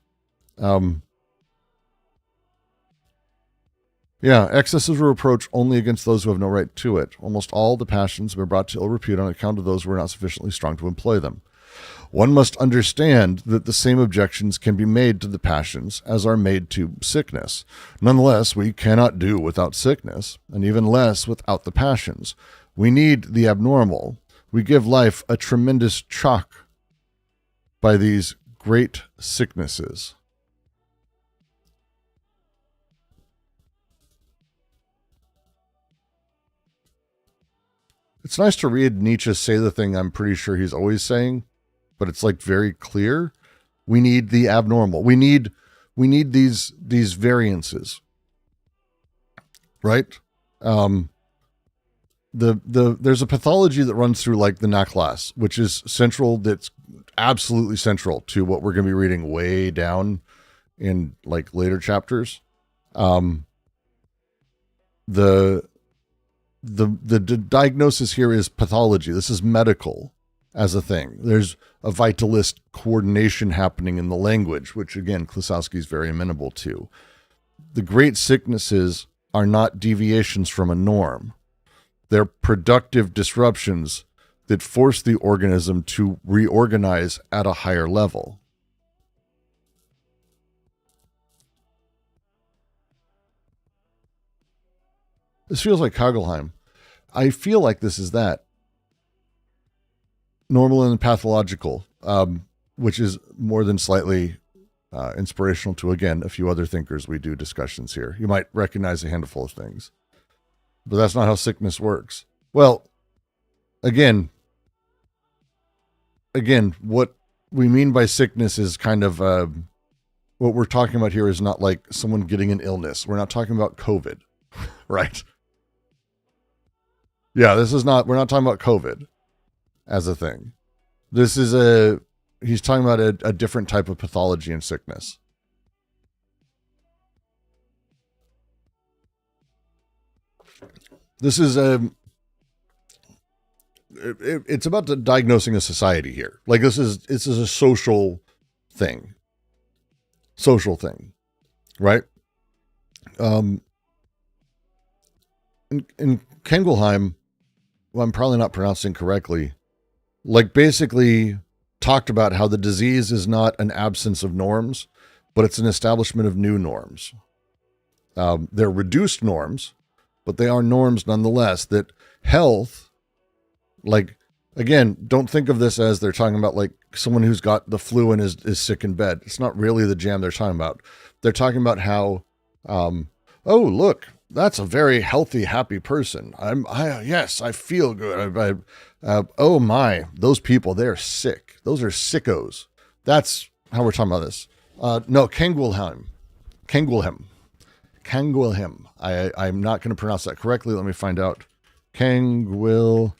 Excess is a reproach only against those who have no right to it. Almost all the passions have been brought to ill repute on account of those who are not sufficiently strong to employ them. One must understand that the same objections can be made to the passions as are made to sickness. Nonetheless, we cannot do without sickness, and even less without the passions. We need the abnormal. We give life a tremendous shock by these great sicknesses. It's nice to read Nietzsche say the thing I'm pretty sure he's always saying, but it's like very clear. We need the abnormal. We need these variances, right? There's a pathology that runs through like the Nachlass, which is central. That's absolutely central to what we're going to be reading way down in like later chapters. The diagnosis here is pathology. This is medical as a thing. There's a vitalist coordination happening in the language, which again, Klossowski is very amenable to. The great sicknesses are not deviations from a norm. They're productive disruptions that force the organism to reorganize at a higher level. This feels like Kagelheim. I feel like this is that. Normal and pathological, which is more than slightly inspirational to, again, a few other thinkers we do discussions here. You might recognize a handful of things, but that's not how sickness works. Well, again, what we mean by sickness is kind of what we're talking about here is not like someone getting an illness. We're not talking about COVID, right? Yeah, we're not talking about COVID as a thing. He's talking about a different type of pathology and sickness. This is it's about diagnosing a society here. Like this is a social thing, right? In Kengelheim, well, I'm probably not pronouncing correctly, like basically talked about how the disease is not an absence of norms, but it's an establishment of new norms. They're reduced norms, but they are norms nonetheless. That health, like, again, don't think of this as they're talking about like someone who's got the flu and is sick in bed. It's not really the jam they're talking about. They're talking about how, oh, look, that's a very healthy, happy person. Yes, I feel good. Oh my, those people, they're sick. Those are sickos. That's how we're talking about this. No, Kengelheim. I'm not going to pronounce that correctly. Let me find out. Kengelheim.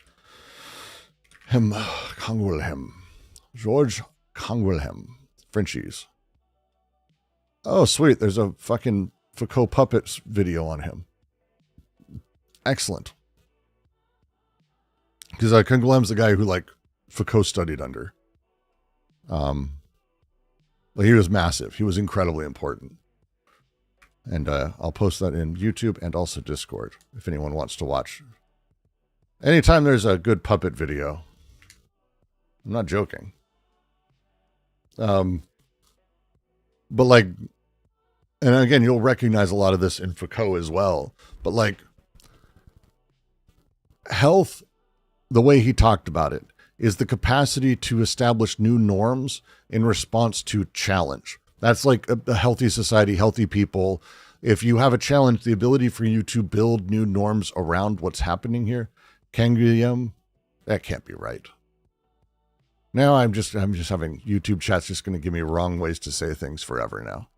George Kengelheim. Frenchies. Oh, sweet. There's a fucking Foucault puppets video on him. Excellent. Because Kengelheim's the guy who like Foucault studied under. He was massive. He was incredibly important. And I'll post that in YouTube and also Discord if anyone wants to watch. Anytime there's a good puppet video. I'm not joking. But like, and again, you'll recognize a lot of this in Foucault as well. But like, health, the way he talked about it, is the capacity to establish new norms in response to challenge. That's like a healthy society, healthy people. If you have a challenge, the ability for you to build new norms around what's happening here, Kengelheim, that can't be right. Now I'm just having YouTube chat's just going to give me wrong ways to say things forever now.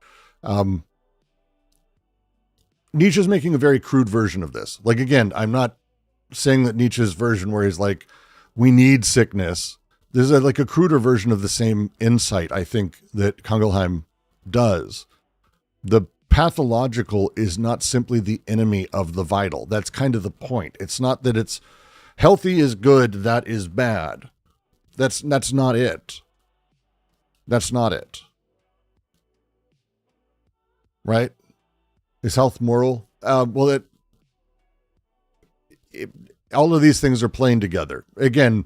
Nietzsche's making a very crude version of this. Like, again, I'm not saying that Nietzsche's version where he's like, we need sickness. There's like a cruder version of the same insight, I think, that Kengelheim does. The pathological is not simply the enemy of the vital. That's kind of the point. It's not that it's healthy is good, that is bad. That's not it. That's not it. Right? Is health moral? Well, all of these things are playing together. Again,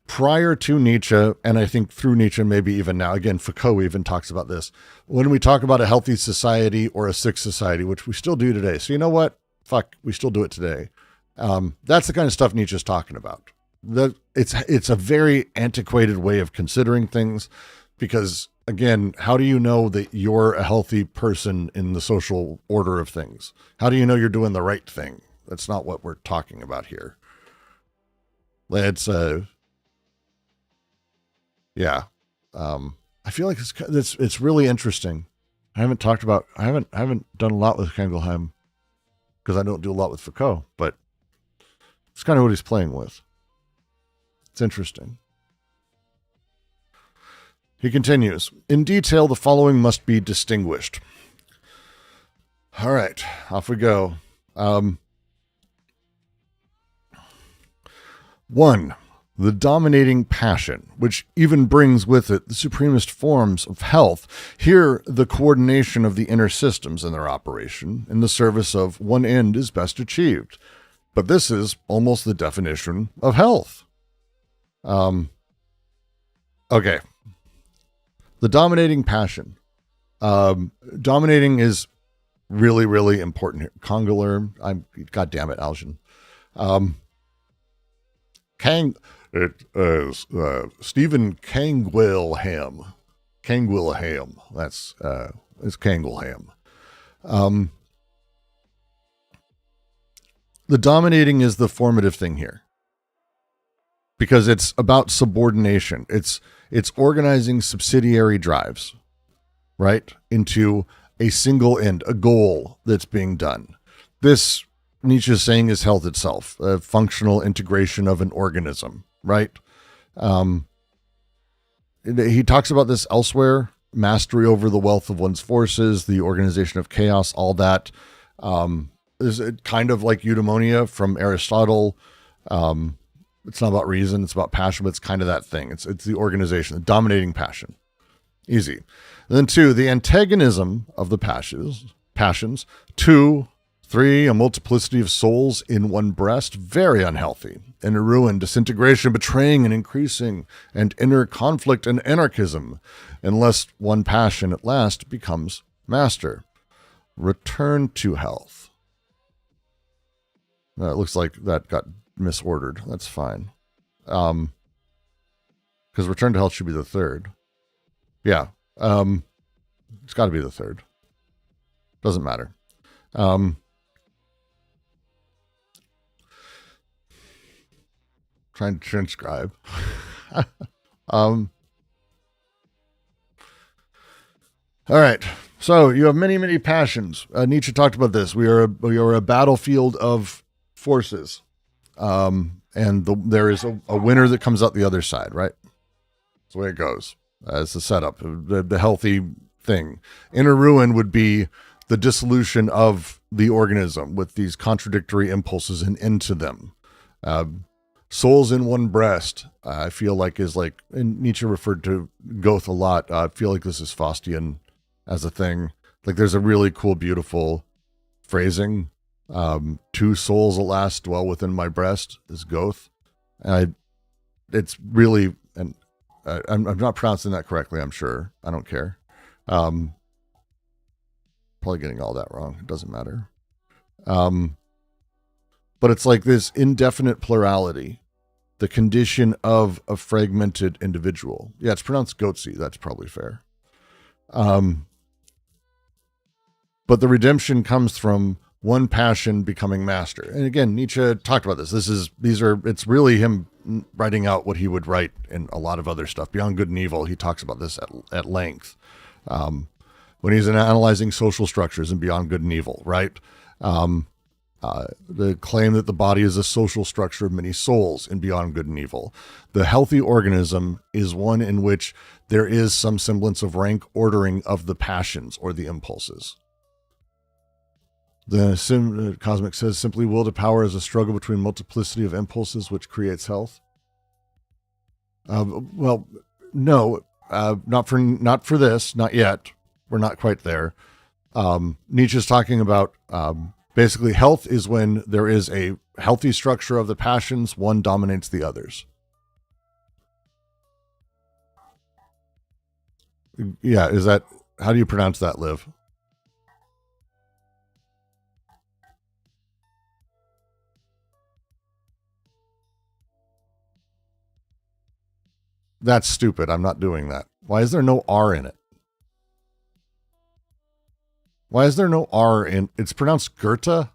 prior to Nietzsche, and I think through Nietzsche, maybe even now, again, Foucault even talks about this. When we talk about a healthy society or a sick society, which we still do today. So you know what? Fuck, we still do it today. That's the kind of stuff Nietzsche's talking about. It's a very antiquated way of considering things because, again, how do you know that you're a healthy person in the social order of things? How do you know you're doing the right thing? That's not what we're talking about here. It's yeah. I feel like it's really interesting. I haven't done a lot with Kengelheim because I don't do a lot with Foucault, but it's kind of what he's playing with. It's interesting. He continues, in detail, the following must be distinguished. All right, off we go. 1. The dominating passion, which even brings with it the supremest forms of health. Here, the coordination of the inner systems in their operation in the service of one end is best achieved. But this is almost the definition of health. Okay. The dominating passion. Dominating is really, really important here. God damn it, Aljan. Stephen Kengelheim. It's Kengelheim. The dominating is the formative thing here. because it's about subordination. It's organizing subsidiary drives, right, into a single end, a goal that's being done. This, Nietzsche is saying, is health itself, a functional integration of an organism, right? He talks about this elsewhere: mastery over the wealth of one's forces, the organization of chaos, all that. Is it kind of like eudaimonia from Aristotle? It's not about reason, it's about passion, but it's kind of that thing. It's the organization, the dominating passion. Easy. And then 2, the antagonism of the passions. 2, 3, a multiplicity of souls in one breast, very unhealthy. Inner ruin, disintegration, betraying and increasing, and inner conflict and anarchism, unless one passion at last becomes master. Return to health. It looks like that got misordered. That's fine. Because return to health should be the 3rd. Yeah. It's got to be the 3rd. Doesn't matter. Trying to transcribe. All right. So you have many, many passions. Nietzsche talked about this. We are a battlefield of forces. And there is a winner that comes out the other side, right? That's the way it goes. It's the setup, the healthy thing. Inner ruin would be the dissolution of the organism with these contradictory impulses and into them. Souls in one breast, I feel like is like, and Nietzsche referred to Goethe a lot. I feel like this is Faustian as a thing. Like there's a really cool, beautiful phrasing. 2 souls at last dwell within my breast is Goethe. It's really, and I'm not pronouncing that correctly, I'm sure. I don't care. Probably getting all that wrong. It doesn't matter. But it's like this indefinite plurality, the condition of a fragmented individual. Yeah, it's pronounced Goetze. That's probably fair. But the redemption comes from one passion becoming master. And again, Nietzsche talked about this. It's really him writing out what he would write in a lot of other stuff. Beyond Good and Evil, he talks about this at length. When he's analyzing social structures in Beyond Good and Evil, right? The claim that the body is a social structure of many souls in Beyond Good and Evil. The healthy organism is one in which there is some semblance of rank ordering of the passions or the impulses. The Cosmic says, simply will to power is a struggle between multiplicity of impulses which creates health. Well, no, not for this, not yet. We're not quite there. Nietzsche's talking about basically health is when there is a healthy structure of the passions, one dominates the others. Yeah, how do you pronounce that, Liv? That's stupid. I'm not doing that. Why is there no R in it? Why is there no R in? It's pronounced Goethe.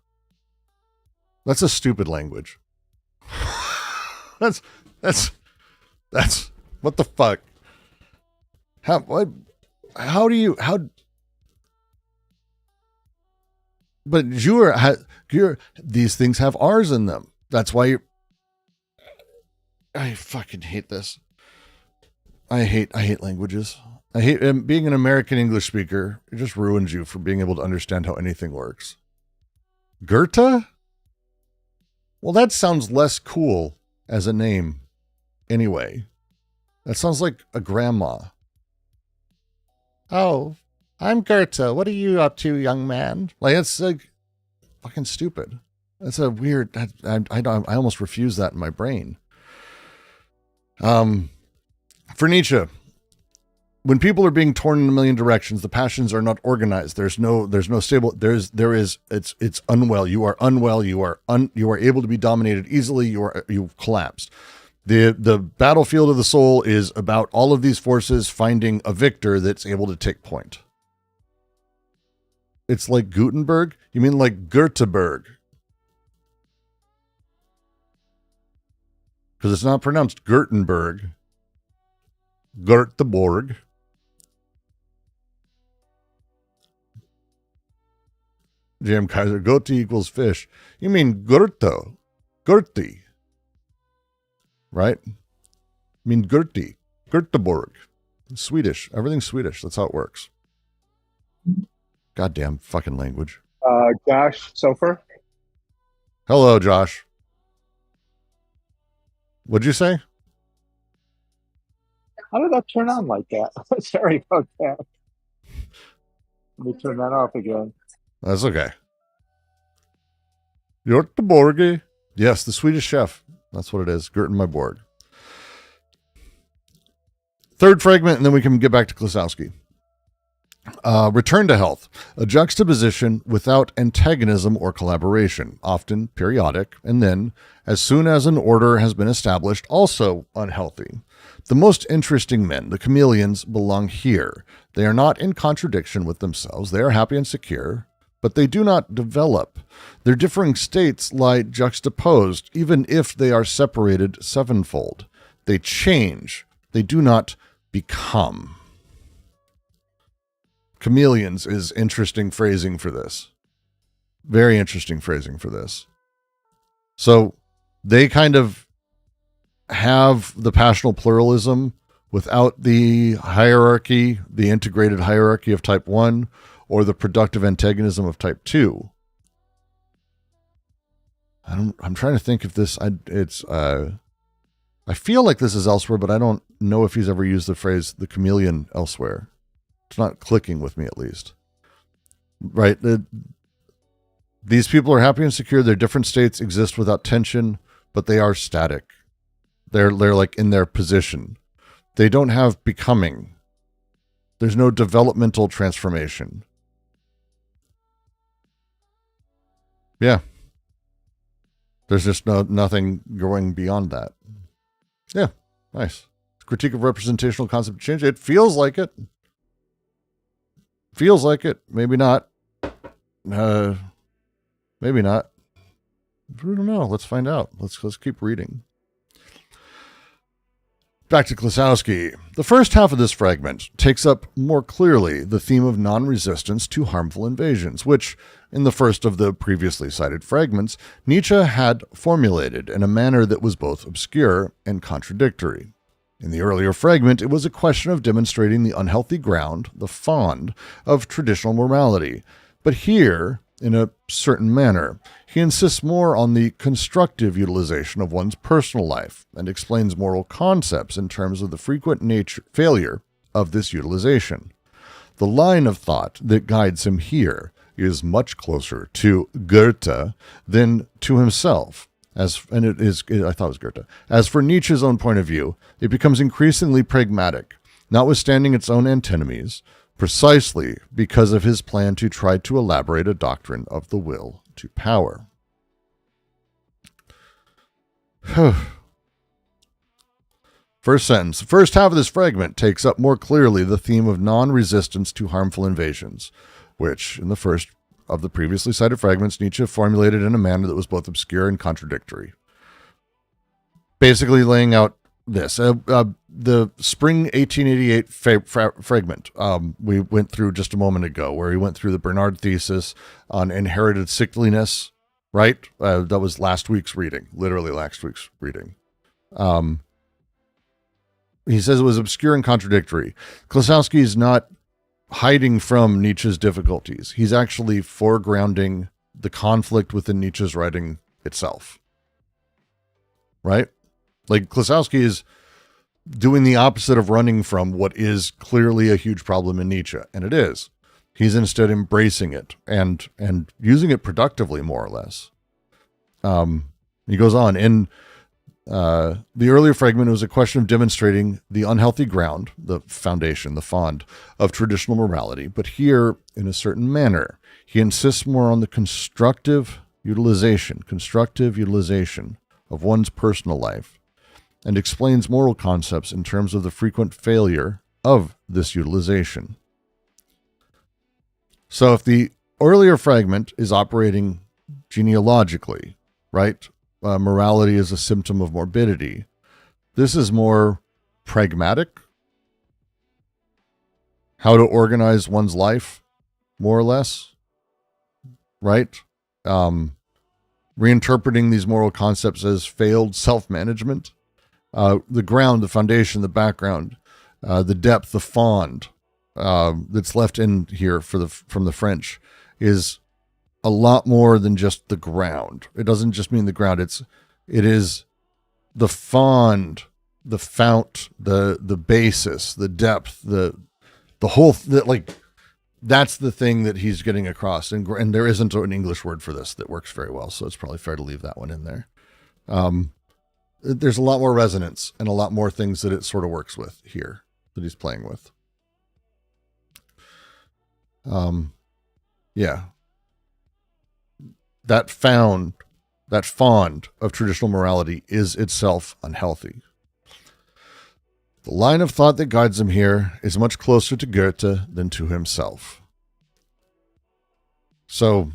That's a stupid language. that's what the fuck? How do you but these things have R's in them. That's why I fucking hate this. I hate languages. I hate being an American English speaker. It just ruins you for being able to understand how anything works. Goethe? Well, that sounds less cool as a name anyway. That sounds like a grandma. Oh, I'm Goethe. What are you up to, young man? Like, it's like fucking stupid. That's a weird, I almost refuse that in my brain. For Nietzsche, when people are being torn in a million directions, the passions are not organized. There's no stable. It's unwell. You are unwell. You are able to be dominated easily. You've collapsed. The battlefield of the soul is about all of these forces finding a victor that's able to take point. It's like Gutenberg. You mean like Göteborg? because it's not pronounced Gurtenberg. Göteborg. Jam Kaiser, Goethe equals fish. You mean Goethe. Goethe. Right? I mean Goethe. Göteborg. Swedish. Everything's Swedish. That's how it works. Goddamn fucking language. Josh Sofer. Hello, Josh. What'd you say? How did that turn on like that? Sorry about that. Let me turn that off again. That's okay. Göteborg. Yes, the Swedish chef. That's what it is. Gurten my Borg. Third fragment, and then we can get back to Klossowski. Return to health. A juxtaposition without antagonism or collaboration, often periodic, and then, as soon as an order has been established, also unhealthy. The most interesting men, the chameleons, belong here. They are not in contradiction with themselves. They are happy and secure, but they do not develop. Their differing states lie juxtaposed, even if they are separated sevenfold. They change. They do not become. Chameleons is interesting phrasing for this. Very interesting phrasing for this. So they kind of have the passional pluralism without the hierarchy, the integrated hierarchy of type 1, or the productive antagonism of type 2. I'm trying to think if this, I feel like this is elsewhere, but I don't know if he's ever used the phrase the chameleon elsewhere. It's not clicking with me, at least. Right? These people are happy and secure. Their different states exist without tension, but they are static. They're like in their position. They don't have becoming. There's no developmental transformation. Yeah. There's just nothing going beyond that. Yeah. Nice. Critique of representational concept change. It feels like it. Feels like it. Maybe not. Maybe not. We don't know. Let's find out. Let's keep reading. Back to Klossowski. The first half of this fragment takes up more clearly the theme of non-resistance to harmful invasions, which, in the first of the previously cited fragments, Nietzsche had formulated in a manner that was both obscure and contradictory. In the earlier fragment, it was a question of demonstrating the unhealthy ground, the fond, of traditional morality. But here, in a certain manner, he insists more on the constructive utilization of one's personal life and explains moral concepts in terms of the frequent failure of this utilization. The line of thought that guides him here is much closer to Goethe than to himself. I thought it was Goethe. As for Nietzsche's own point of view, it becomes increasingly pragmatic, notwithstanding its own antinomies, precisely because of his plan to try to elaborate a doctrine of the will to power. First sentence. The first half of this fragment takes up more clearly the theme of non-resistance to harmful invasions, which, in the first of the previously cited fragments, Nietzsche formulated in a manner that was both obscure and contradictory. Basically laying out this. The spring 1888 fragment we went through just a moment ago, where he went through the Bernard thesis on inherited sickliness, right? That was last week's reading, literally last week's reading. He says it was obscure and contradictory. Klossowski is not hiding from Nietzsche's difficulties. He's actually foregrounding the conflict within Nietzsche's writing itself. Right? Like, Klossowski is doing the opposite of running from what is clearly a huge problem in Nietzsche, and it is. He's instead embracing it and using it productively, more or less. He goes on, in the earlier fragment, it was a question of demonstrating the unhealthy ground, the foundation, the fond, of traditional morality. But here, in a certain manner, he insists more on the constructive utilization of one's personal life, and explains moral concepts in terms of the frequent failure of this utilization. So if the earlier fragment is operating genealogically, right? morality is a symptom of morbidity. This is more pragmatic. How to organize one's life, more or less, right? Reinterpreting these moral concepts as failed self-management. The ground, the foundation, the background, the depth, the fond that's left in here from the French is a lot more than just the ground. It doesn't just mean the ground. It is the fond, the fount, the basis, the depth, the whole, that's the thing that he's getting across. And there isn't an English word for this that works very well. So it's probably fair to leave that one in there. There's a lot more resonance and a lot more things that it sort of works with here that he's playing with. Yeah. That fond of traditional morality is itself unhealthy. The line of thought that guides him here is much closer to Goethe than to himself. So,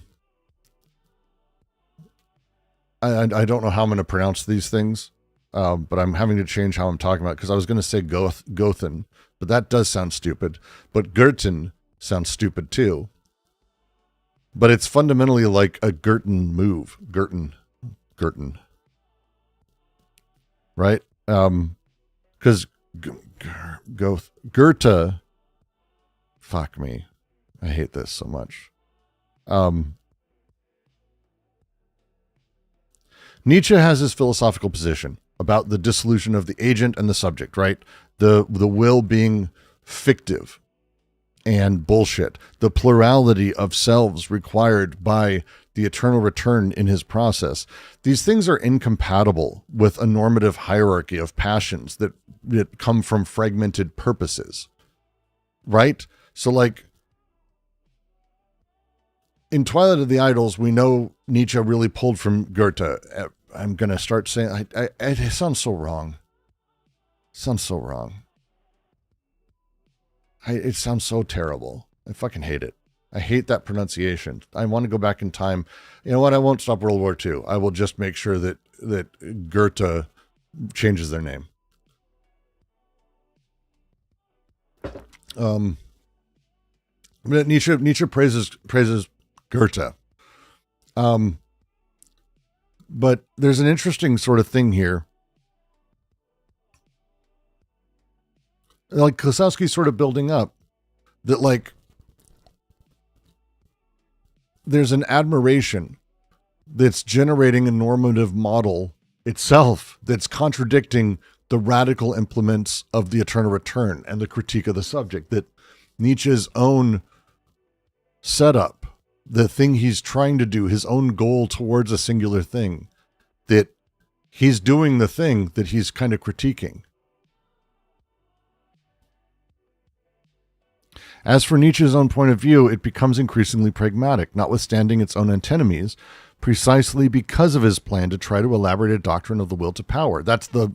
I don't know how I'm going to pronounce these things, but I'm having to change how I'm talking about it because I was going to say Gothen, but that does sound stupid. But Goethen sounds stupid too. But it's fundamentally like a Goethen move. Goethen. Right? Because Goethe, fuck me. I hate this so much. Nietzsche has his philosophical position about the dissolution of the agent and the subject, right? The will being fictive and bullshit. The plurality of selves required by the eternal return in his process. These things are incompatible with a normative hierarchy of passions that come from fragmented purposes, right? So like in Twilight of the Idols, we know Nietzsche really pulled from Goethe. I'm going to start saying, it sounds so wrong. It sounds so wrong. It sounds so terrible. I fucking hate it. I hate that pronunciation. I want to go back in time. You know what? I won't stop World War II. I will just make sure that Goethe changes their name. Nietzsche praises Goethe. But there's an interesting sort of thing here. Like Klossowski's sort of building up that like there's an admiration that's generating a normative model itself that's contradicting the radical implements of the eternal return and the critique of the subject, that Nietzsche's own setup, the thing he's trying to do, his own goal towards a singular thing, that he's doing the thing that he's kind of critiquing. As for Nietzsche's own point of view, it becomes increasingly pragmatic, notwithstanding its own antinomies, precisely because of his plan to try to elaborate a doctrine of the will to power. That's the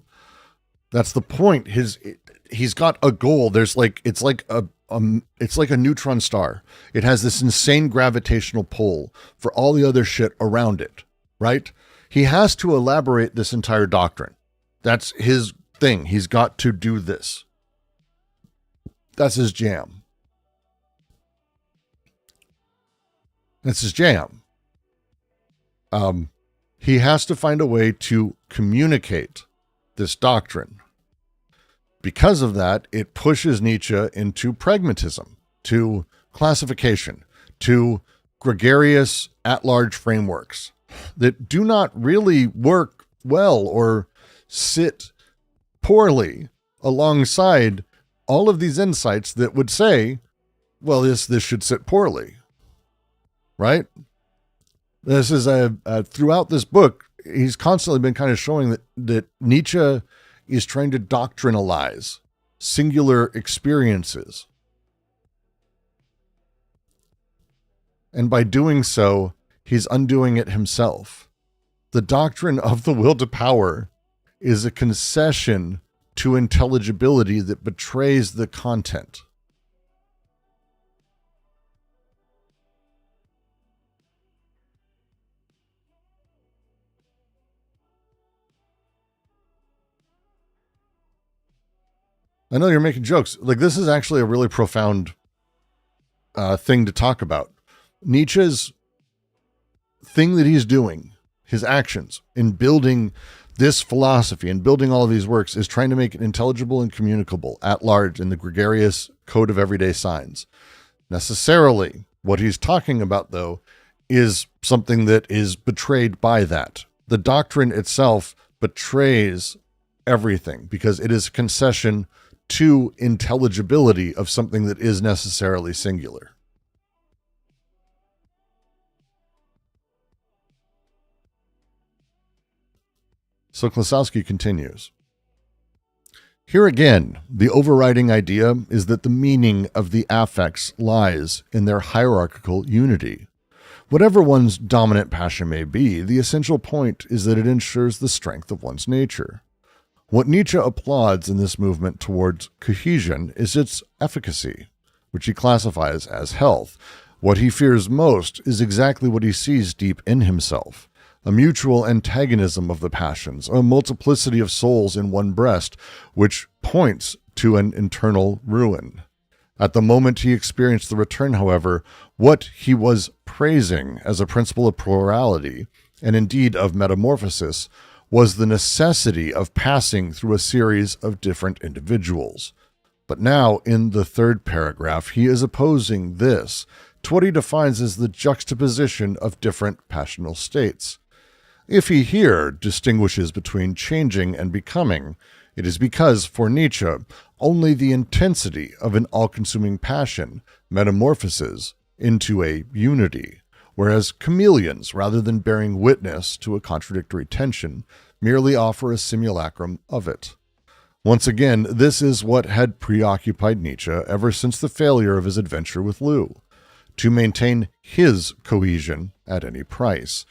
point. He's got a goal. There's like it's like a neutron star. It has this insane gravitational pull for all the other shit around it, right? He has to elaborate this entire doctrine. That's his thing. He's got to do this. That's his jam. That's his jam. He has to find a way to communicate this doctrine. Because of that, it pushes Nietzsche into pragmatism, to classification, to gregarious at-large frameworks that do not really work well or sit poorly alongside all of these insights that would say, well, this should sit poorly, right? This is throughout this book, he's constantly been kind of showing that Nietzsche is trying to doctrinalize singular experiences. And by doing so, he's undoing it himself. The doctrine of the will to power is a concession to intelligibility that betrays the content. I know you're making jokes. Like, this is actually a really profound thing to talk about. Nietzsche's thing that he's doing, his actions in building this philosophy and building all of these works, is trying to make it intelligible and communicable at large in the gregarious code of everyday signs. Necessarily, what he's talking about, though, is something that is betrayed by that. The doctrine itself betrays everything because it is a concession to intelligibility of something that is necessarily singular. So Klossowski continues. Here again, the overriding idea is that the meaning of the affects lies in their hierarchical unity. Whatever one's dominant passion may be, the essential point is that it ensures the strength of one's nature. What Nietzsche applauds in this movement towards cohesion is its efficacy, which he classifies as health. What he fears most is exactly what he sees deep in himself, a mutual antagonism of the passions, a multiplicity of souls in one breast, which points to an internal ruin. At the moment he experienced the return, however, what he was praising as a principle of plurality, and indeed of metamorphosis, was the necessity of passing through a series of different individuals. But now, in the third paragraph, he is opposing this to what he defines as the juxtaposition of different passional states. If he here distinguishes between changing and becoming, it is because, for Nietzsche, only the intensity of an all-consuming passion metamorphoses into a unity, whereas chameleons, rather than bearing witness to a contradictory tension, merely offer a simulacrum of it. Once again, this is what had preoccupied Nietzsche ever since the failure of his adventure with Lou, to maintain his cohesion at any price,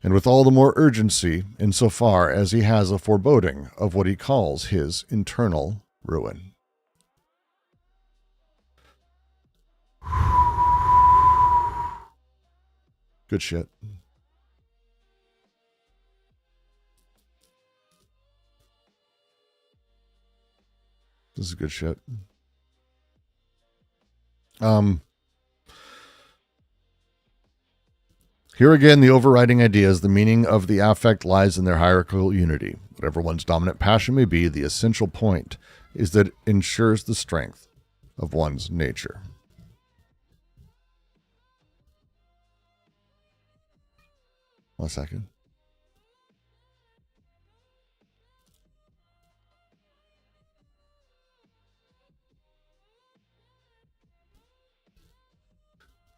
and with all the more urgency insofar as he has a foreboding of what he calls his internal ruin. Good shit. This is good shit. Here again, the overriding idea is the meaning of the affect lies in their hierarchical unity. Whatever one's dominant passion may be, the essential point is that it ensures the strength of one's nature. One second.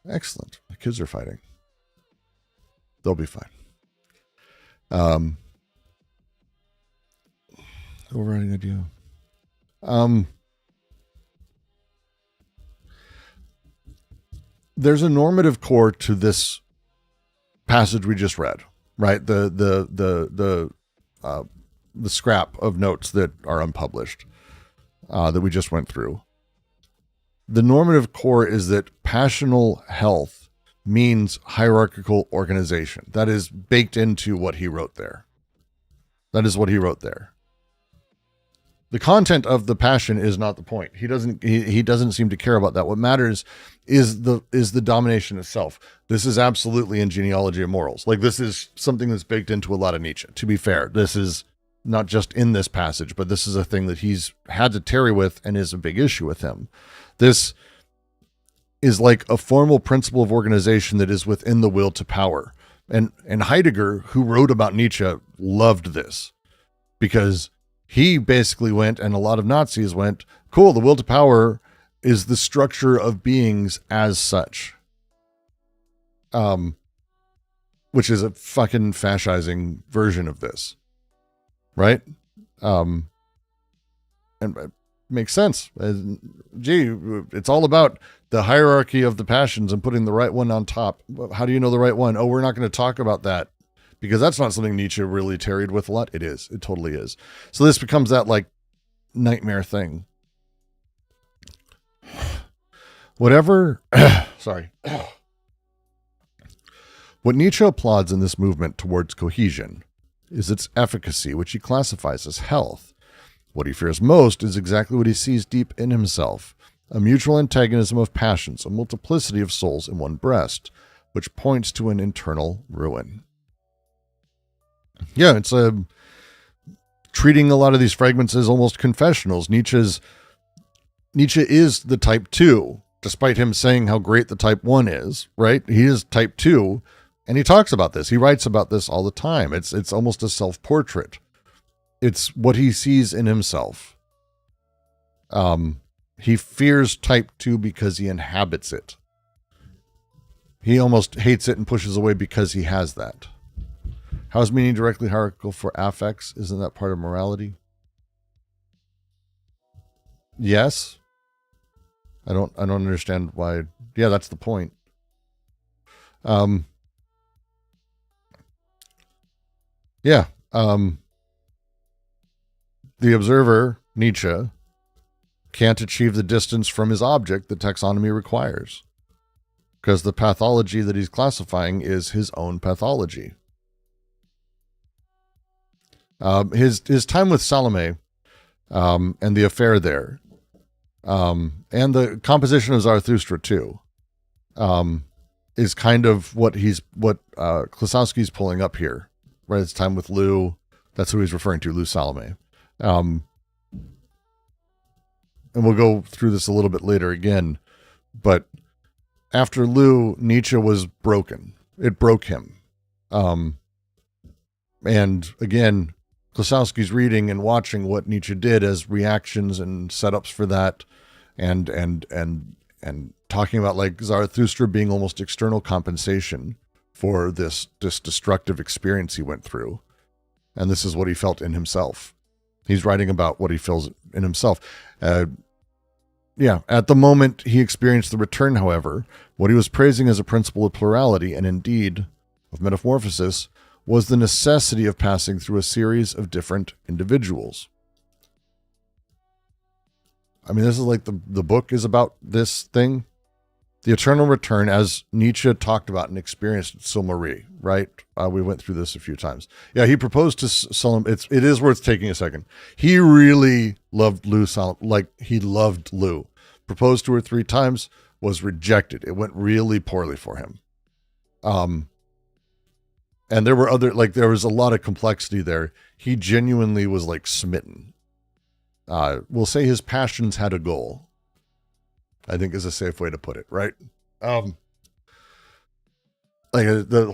Excellent. My kids are fighting. They'll be fine. Overriding idea. There's a normative core to this passage we just read, right? The scrap of notes that are unpublished that we just went through. The normative core is that passional health means hierarchical organization. That is baked into what he wrote there. That is what he wrote there. The content of the passion is not the point. He doesn't seem to care about that. What matters is the domination itself. This is absolutely in Genealogy of Morals. Like, this is something that's baked into a lot of Nietzsche. To be fair, this is not just in this passage, but this is a thing that he's had to tarry with and is a big issue with him. This is like a formal principle of organization that is within the will to power. And Heidegger, who wrote about Nietzsche, loved this because he basically went, and a lot of Nazis went, cool, the will to power is the structure of beings as such. Which is a fucking fascizing version of this. Right? And it makes sense. It's all about the hierarchy of the passions and putting the right one on top. How do you know the right one? Oh, we're not going to talk about that because that's not something Nietzsche really tarried with a lot. It is. It totally is. So this becomes that like nightmare thing. Whatever. Sorry. What Nietzsche applauds in this movement towards cohesion is its efficacy, which he classifies as health. What he fears most is exactly what he sees deep in himself, a mutual antagonism of passions, a multiplicity of souls in one breast, which points to an internal ruin. Yeah, it's treating a lot of these fragments as almost confessionals. Nietzsche is the type 2, despite him saying how great the type 1 is, right? He is type 2, and he talks about this. He writes about this all the time. It's almost a self-portrait. It's what he sees in himself. He fears type 2 because he inhabits it. He almost hates it and pushes away because he has that. How is meaning directly hierarchical for affects? Isn't that part of morality? Yes. I don't understand why. Yeah, that's the point. Yeah. The observer, Nietzsche, can't achieve the distance from his object that taxonomy requires, because the pathology that he's classifying is his own pathology. His time with Salome, and the affair there, and the composition of Zarathustra too, is kind of what Klossowski's pulling up here, right? His time with Lou, that's who he's referring to, Lou Salome. And we'll go through this a little bit later again, but after Lou, Nietzsche was broken. It broke him. And again, Klossowski's reading and watching what Nietzsche did as reactions and setups for that, and talking about like Zarathustra being almost external compensation for this destructive experience he went through. And this is what he felt in himself. He's writing about what he feels in himself. At the moment he experienced the return, however, what he was praising as a principle of plurality and indeed of metamorphosis was the necessity of passing through a series of different individuals. I mean, this is like the book is about this thing. The eternal return, as Nietzsche talked about and experienced at Sainte-Marie, right? We went through this a few times. Yeah, he proposed to Salome. It is worth taking a second. He really loved Lou, like he loved Lou. Proposed to her 3 times, was rejected. It went really poorly for him. And there were there was a lot of complexity there. He genuinely was like smitten. We'll say his passions had a goal, I think is a safe way to put it, right? The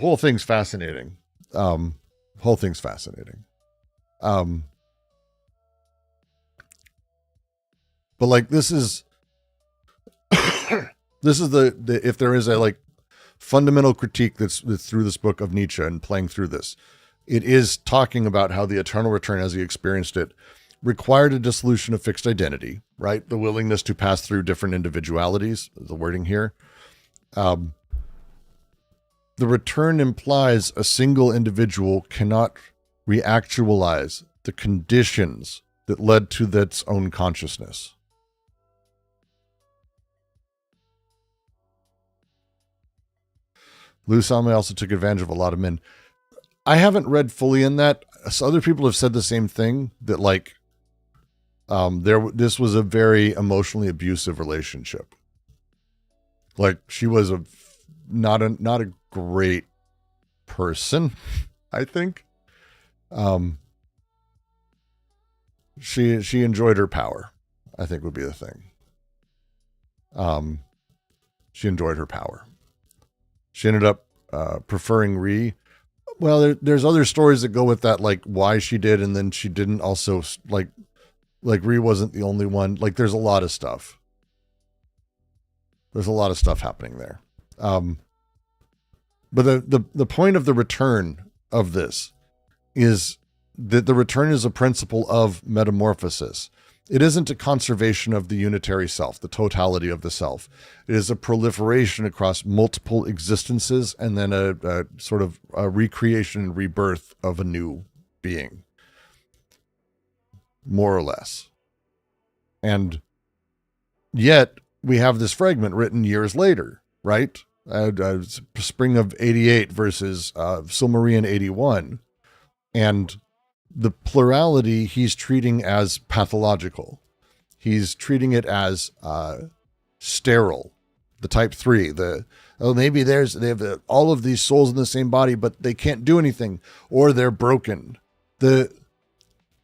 whole thing's fascinating. But like, this is the if there is a like fundamental critique that's through this book of Nietzsche and playing through this, it is talking about how the eternal return as he experienced it required a dissolution of fixed identity, right? The willingness to pass through different individualities, the wording here. The return implies a single individual cannot reactualize the conditions that led to its own consciousness. Lou Salome also took advantage of a lot of men. I haven't read fully in that. So other people have said the same thing, that like, this was a very emotionally abusive relationship. Like, she was not a great person, I think. She enjoyed her power, I think would be the thing. She enjoyed her power. She ended up preferring Ree. Well, there's other stories that go with that, like why she did, and then she didn't also, like Ree wasn't the only one. Like, there's a lot of stuff. There's a lot of stuff happening there. But the point of the return of this is that the return is a principle of metamorphosis. It isn't a conservation of the unitary self, the totality of the self. It is a proliferation across multiple existences, and then a sort of a recreation and rebirth of a new being, more or less. And yet we have this fragment written years later, right? Spring of 88 versus Sainte-Marie in 81. And the plurality he's treating as pathological. He's treating it as sterile. The type 3, maybe they have all of these souls in the same body, but they can't do anything, or they're broken. The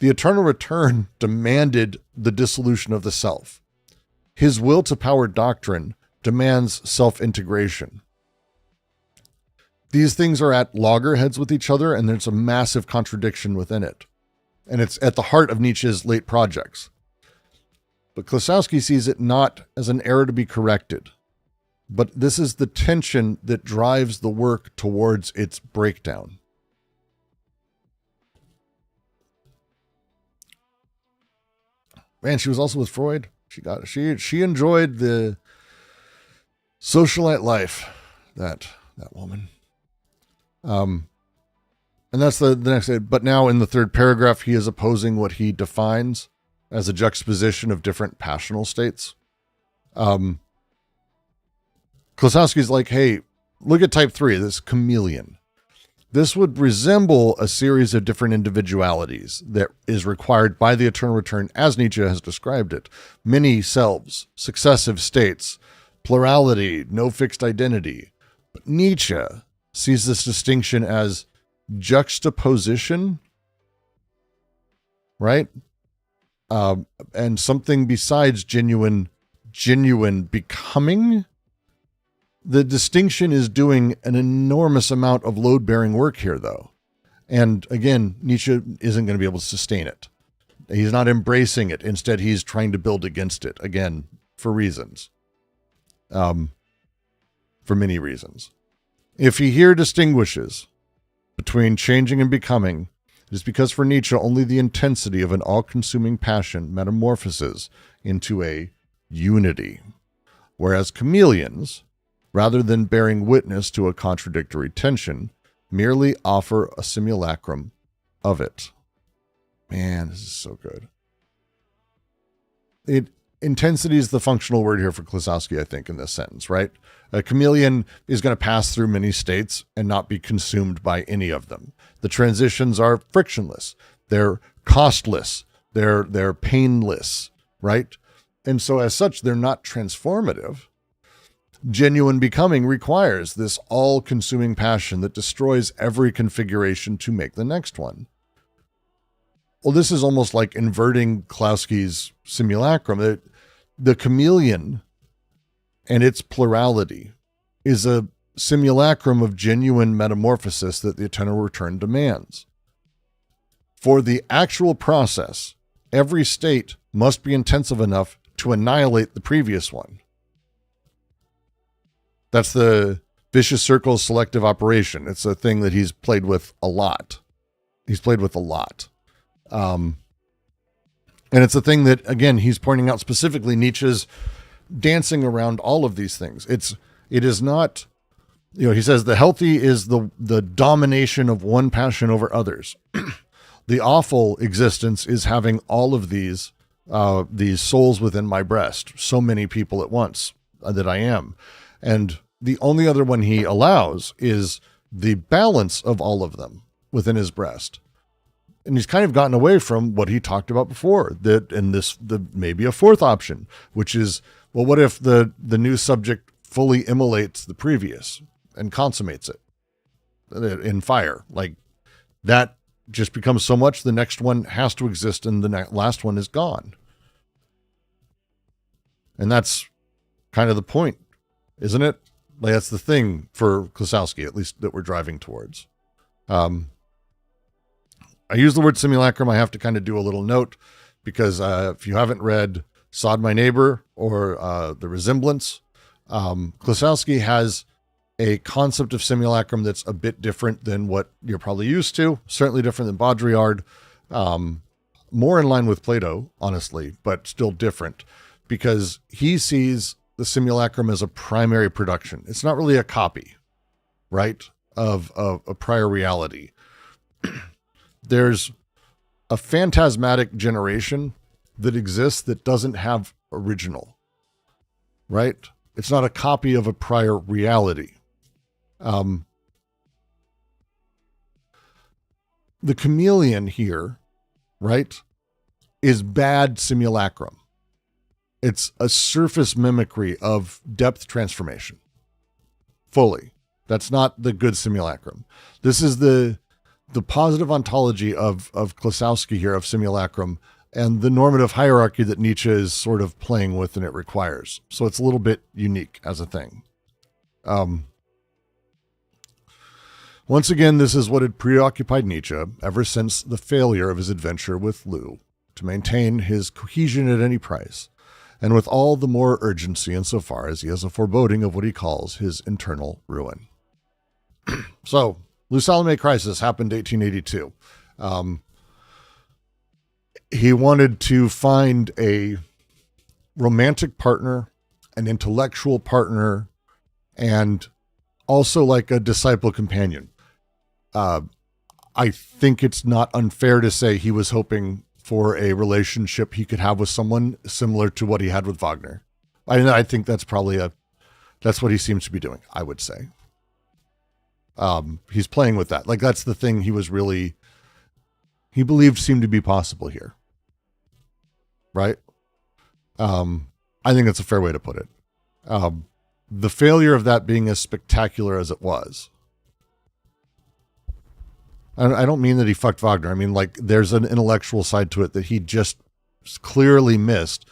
eternal return demanded the dissolution of the self. His will to power doctrine demands self-integration. These things are at loggerheads with each other, and there's a massive contradiction within it. And it's at the heart of Nietzsche's late projects. But Klossowski sees it not as an error to be corrected, but this is the tension that drives the work towards its breakdown. Man, she was also with Freud. She enjoyed the socialite life, that woman. And that's the next. But now in the third paragraph, he is opposing what he defines as a juxtaposition of different passional states. Klossowski's like, hey, look at type 3, this chameleon. This would resemble a series of different individualities that is required by the eternal return, as Nietzsche has described it. Many selves, successive states, plurality, no fixed identity. But Nietzsche sees this distinction as juxtaposition, right? And something besides genuine becoming. The distinction is doing an enormous amount of load-bearing work here, though. And again, Nietzsche isn't going to be able to sustain it. He's not embracing it. Instead, he's trying to build against it, again, for reasons. For many reasons. If he here distinguishes between changing and becoming, it is because for Nietzsche, only the intensity of an all-consuming passion metamorphoses into a unity. Whereas chameleons, rather than bearing witness to a contradictory tension, merely offer a simulacrum of it. Man, this is so good. Intensity is the functional word here for Klossowski, I think, in this sentence, right? A chameleon is going to pass through many states and not be consumed by any of them. The transitions are frictionless. They're costless. They're painless, right? And so as such, they're not transformative. Genuine becoming requires this all-consuming passion that destroys every configuration to make the next one. Well, this is almost like inverting Klossowski's simulacrum. The chameleon and its plurality is a simulacrum of genuine metamorphosis that the eternal return demands. For the actual process, every state must be intensive enough to annihilate the previous one. That's the vicious circle selective operation. It's a thing that he's played with a lot. And it's a thing that, again, he's pointing out specifically Nietzsche's dancing around all of these things. It is not, he says the healthy is the domination of one passion over others. The awful existence is having all of these souls within my breast, so many people at once that I am. And the only other one he allows is the balance of all of them within his breast. And he's kind of gotten away from what he talked about before, maybe a fourth option, which is, well, what if the new subject fully immolates the previous and consummates it in fire? Like, that just becomes so much, the next one has to exist and the last one is gone. And that's kind of the point, isn't it? Like, that's the thing for Klossowski, at least, that we're driving towards. I use the word simulacrum. I have to kind of do a little note because if you haven't read Sod My Neighbor or The Resemblance, Klossowski has a concept of simulacrum that's a bit different than what you're probably used to, certainly different than Baudrillard, more in line with Plato, honestly, but still different, because he sees the simulacrum as a primary production. It's not really a copy, right, of a prior reality. There's a phantasmatic generation that exists that doesn't have original, right? It's not a copy of a prior reality. the chameleon here, right, is bad simulacrum. It's a surface mimicry of depth transformation. Fully. That's not the good simulacrum. This is the positive ontology of Klossowski here, of simulacrum, and the normative hierarchy that Nietzsche is sort of playing with and it requires. So it's a little bit unique as a thing. Once again, this is what had preoccupied Nietzsche ever since the failure of his adventure with Lou, to maintain his cohesion at any price, and with all the more urgency insofar as he has a foreboding of what he calls his internal ruin. So, Lou Salome crisis happened 1882. He wanted to find a romantic partner, an intellectual partner, and also like a disciple companion. I think it's not unfair to say he was hoping for a relationship he could have with someone similar to what he had with Wagner. I think that's probably that's what he seems to be doing, I would say. He's playing with that. Like, that's the thing he believed seemed to be possible here. Right? I think that's a fair way to put it. The failure of that being as spectacular as it was. I don't mean that he fucked Wagner. I mean, like, there's an intellectual side to it that he just clearly missed,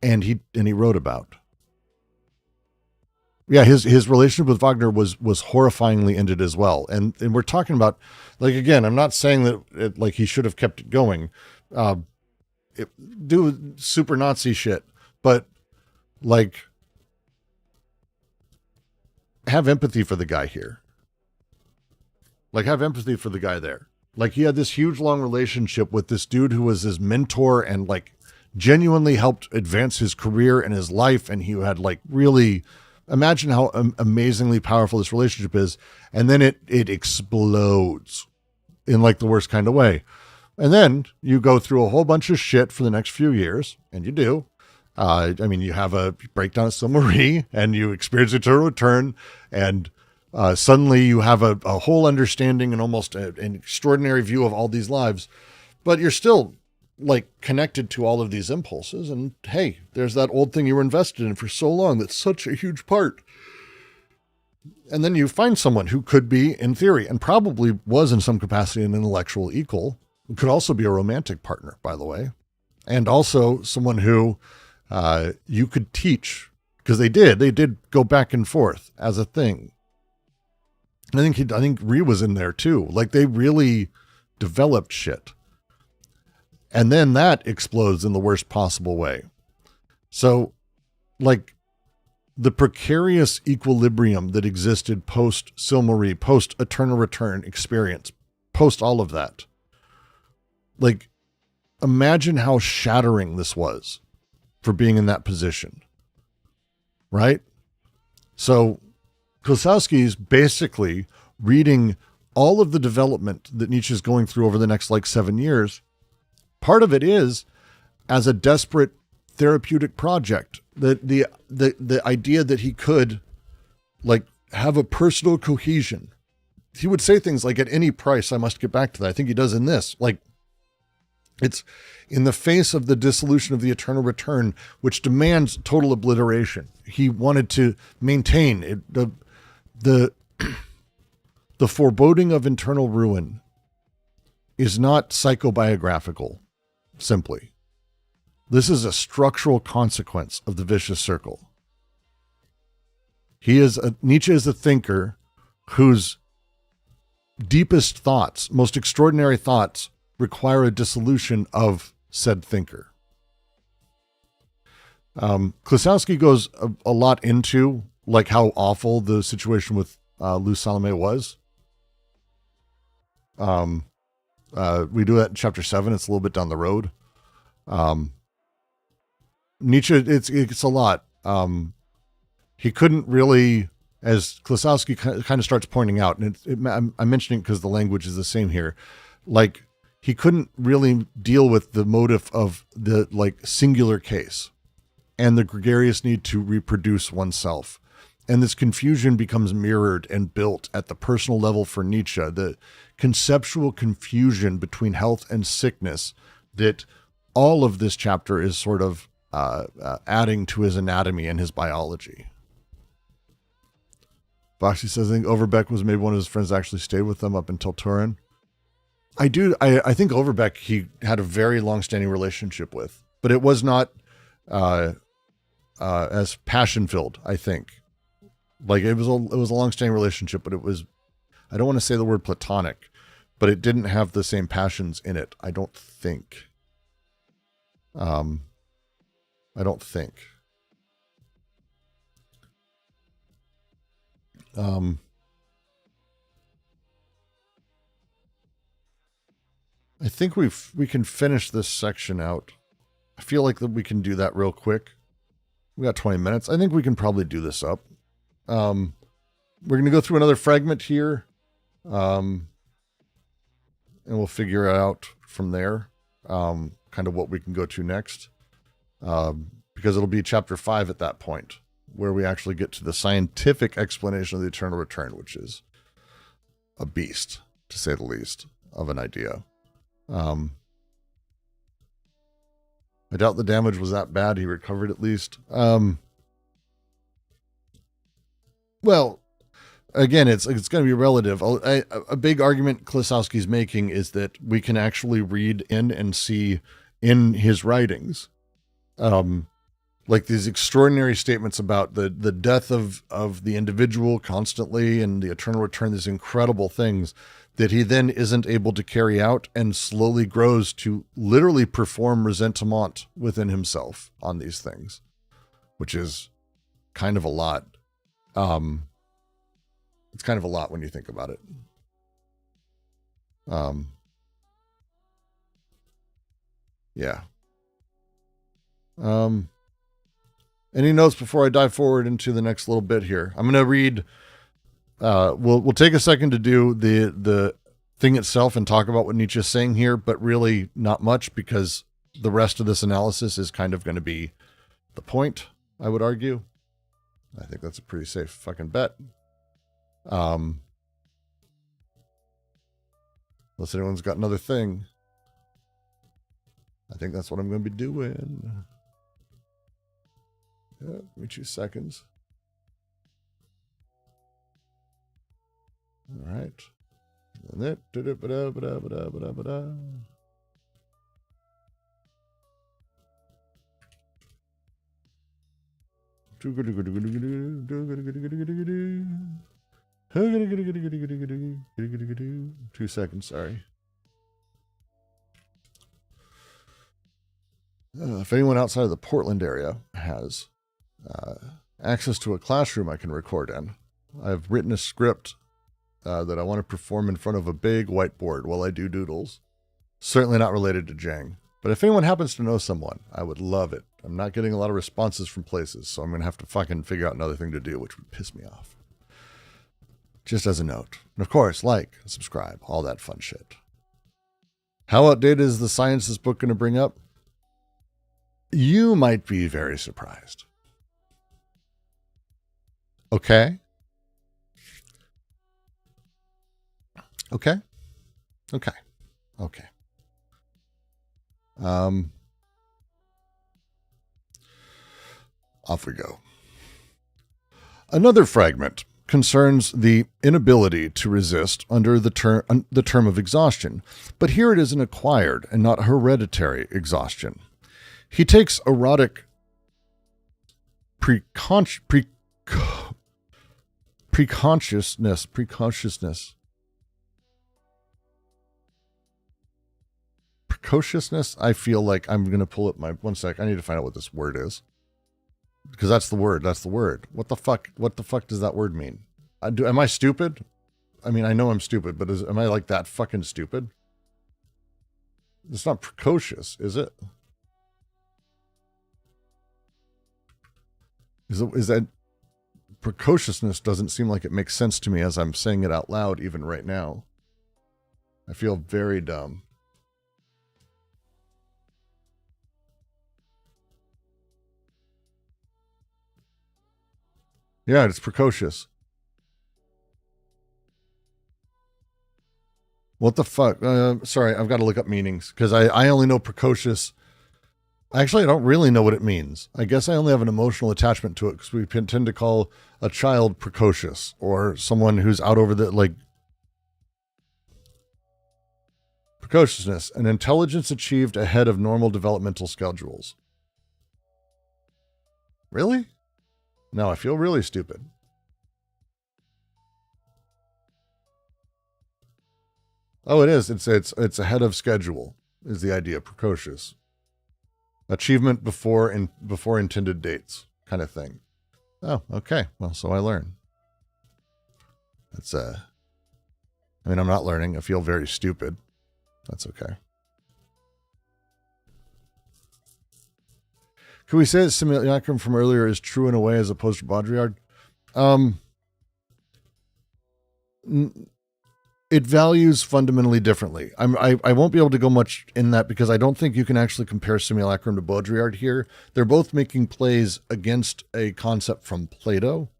and he wrote about. Yeah, his relationship with Wagner was horrifyingly ended as well. And we're talking about, like, again, I'm not saying that like he should have kept it going. Do super Nazi shit, but like, have empathy for the guy here. Like, have empathy for the guy there. Like, he had this huge, long relationship with this dude who was his mentor and, like, genuinely helped advance his career and his life. And he had, like, really, imagine how amazingly powerful this relationship is. And then it explodes in, like, the worst kind of way. And then you go through a whole bunch of shit for the next few years, and you do. I mean, you have a breakdown of Saint-Marie, and you experience eternal return, and suddenly you have a whole understanding and almost an extraordinary view of all these lives, but you're still, like, connected to all of these impulses. And hey, there's that old thing you were invested in for so long. That's such a huge part. And then you find someone who could be, in theory, and probably was in some capacity an intellectual equal, who could also be a romantic partner, by the way, and also someone who you could teach, because they did go back and forth as a thing. I think Rhee was in there too. Like, they really developed shit. And then that explodes in the worst possible way. So, like, the precarious equilibrium that existed post Saint-Marie, post Eternal Return experience, post all of that. Like, imagine how shattering this was for being in that position. Right? So, Klossowski's basically reading all of the development that Nietzsche is going through over the next, like, 7 years. Part of it is as a desperate therapeutic project. The idea that he could, like, have a personal cohesion. He would say things like, at any price, I must get back to that. I think he does in this. Like, it's in the face of the dissolution of the Eternal Return, which demands total obliteration. He wanted to maintain it, the foreboding of internal ruin is not psychobiographical, simply. This is a structural consequence of the vicious circle. Nietzsche is a thinker whose deepest thoughts, most extraordinary thoughts, require a dissolution of said thinker. Klossowski goes a lot into, like, how awful the situation with Lou Salome was. We do that in chapter 7. It's a little bit down the road. Nietzsche, it's a lot. He couldn't really, as Klossowski kind of starts pointing out, and I'm mentioning it because the language is the same here. Like, he couldn't really deal with the motive of the, like, singular case and the gregarious need to reproduce oneself. And this confusion becomes mirrored and built at the personal level for Nietzsche, the conceptual confusion between health and sickness that all of this chapter is sort of adding to his anatomy and his biology. Boxy says, I think Overbeck was maybe one of his friends that actually stayed with them up until Turin. I think Overbeck he had a very long-standing relationship with, but it was not as passion-filled, I think. Like it was a long-standing relationship, but it was, I don't want to say the word platonic, but it didn't have the same passions in it. I don't think. I think we can finish this section out. I feel like that we can do that real quick. We got 20 minutes. I think we can probably do this up. We're going to go through another fragment here. And we'll figure out from there, kind of what we can go to next. Because it'll be chapter 5 at that point, where we actually get to the scientific explanation of the eternal return, which is a beast, to say the least, of an idea. I doubt the damage was that bad. He recovered at least. Well, again, it's going to be relative. A big argument Klossowski's making is that we can actually read in and see in his writings, like these extraordinary statements about the death of the individual constantly and the eternal return, these incredible things that he then isn't able to carry out and slowly grows to literally perform resentment within himself on these things, which is kind of a lot. It's kind of a lot when you think about it. Yeah. Any notes before I dive forward into the next little bit here? I'm going to read, we'll take a second to do the thing itself and talk about what Nietzsche's saying here, but really not much because the rest of this analysis is kind of going to be the point, I would argue. I think that's a pretty safe fucking bet. Unless anyone's got another thing. I think that's what I'm going to be doing. Yeah, give me 2 seconds. All right. Two seconds, sorry. If anyone outside of the Portland area has access to a classroom I can record in, I've written a script that I want to perform in front of a big whiteboard while I do doodles. Certainly not related to Jang. But if anyone happens to know someone, I would love it. I'm not getting a lot of responses from places, so I'm going to have to fucking figure out another thing to do, which would piss me off. Just as a note. And of course, like, subscribe, all that fun shit. How outdated is the science this book going to bring up? You might be very surprised. Okay? Okay? Okay. Okay. Off we go. Another fragment concerns the inability to resist under the term of exhaustion, but here it is an acquired and not hereditary exhaustion. He takes erotic precociousness. Precociousness, I feel like I'm going to pull up my, 1 sec, I need to find out what this word is. Because that's the word. What the fuck does that word mean? Am I stupid? I mean, I know I'm stupid, but am I like that fucking stupid? It's not precocious, is it? Is that precociousness doesn't seem like it makes sense to me as I'm saying it out loud even right now. I feel very dumb. Yeah, it's precocious. What the fuck? Sorry, I've got to look up meanings because I only know precocious. Actually, I don't really know what it means. I guess I only have an emotional attachment to it because we tend to call a child precocious or someone who's out over the, like, precociousness, an intelligence achieved ahead of normal developmental schedules. Really? No, I feel really stupid. Oh, it is. It's ahead of schedule is the idea. Precocious. Achievement before intended dates kind of thing. Oh, okay. Well, so I learn. That's I mean, I'm not learning. I feel very stupid. That's okay. Could we say that simulacrum from earlier is true in a way as opposed to Baudrillard? It values fundamentally differently. I won't be able to go much in that because I don't think you can actually compare simulacrum to Baudrillard here. They're both making plays against a concept from Plato.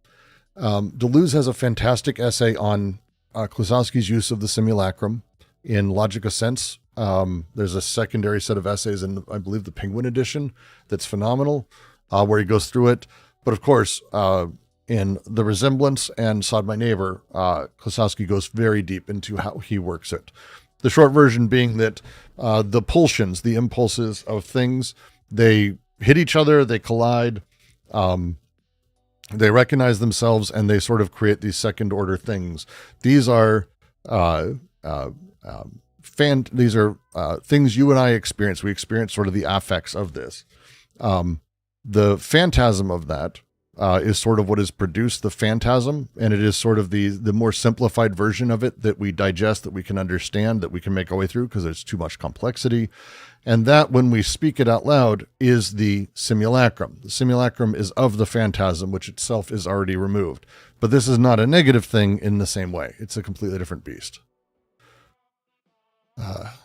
Deleuze has a fantastic essay on Klossowski's use of the simulacrum in Logic of Sense. There's a secondary set of essays in, I believe, the Penguin edition that's phenomenal, where he goes through it. But of course, in The Resemblance and Sod My Neighbor, Klossowski goes very deep into how he works it. The short version being that the pulsions, the impulses of things, they hit each other, they collide, they recognize themselves, and they sort of create these second-order things. These are things you and I experience. We experience sort of the affects of this. The phantasm of that is sort of what has produced the phantasm, and it is sort of the more simplified version of it that we digest, that we can understand, that we can make our way through because there's too much complexity. And that, when we speak it out loud, is the simulacrum. The simulacrum is of the phantasm, which itself is already removed. But this is not a negative thing in the same way. It's a completely different beast.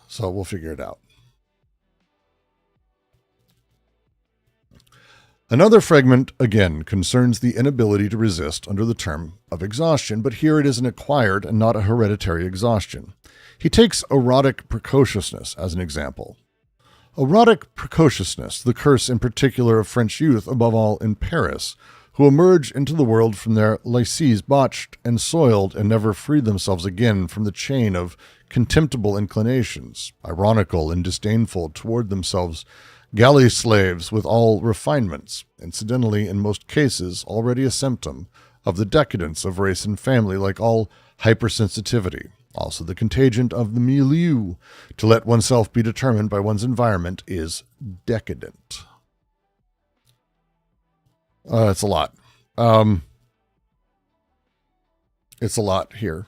So we'll figure it out. Another fragment, again, concerns the inability to resist under the term of exhaustion, but here it is an acquired and not a hereditary exhaustion. He takes erotic precociousness as an example. Erotic precociousness, the curse in particular of French youth, above all in Paris, who emerge into the world from their lycees botched and soiled and never freed themselves again from the chain of contemptible inclinations, ironical and disdainful toward themselves, galley slaves with all refinements, incidentally in most cases already a symptom of the decadence of race and family, like all hypersensitivity. Also the contagion of the milieu, to let oneself be determined by one's environment, is decadent. It's a lot. It's a lot here.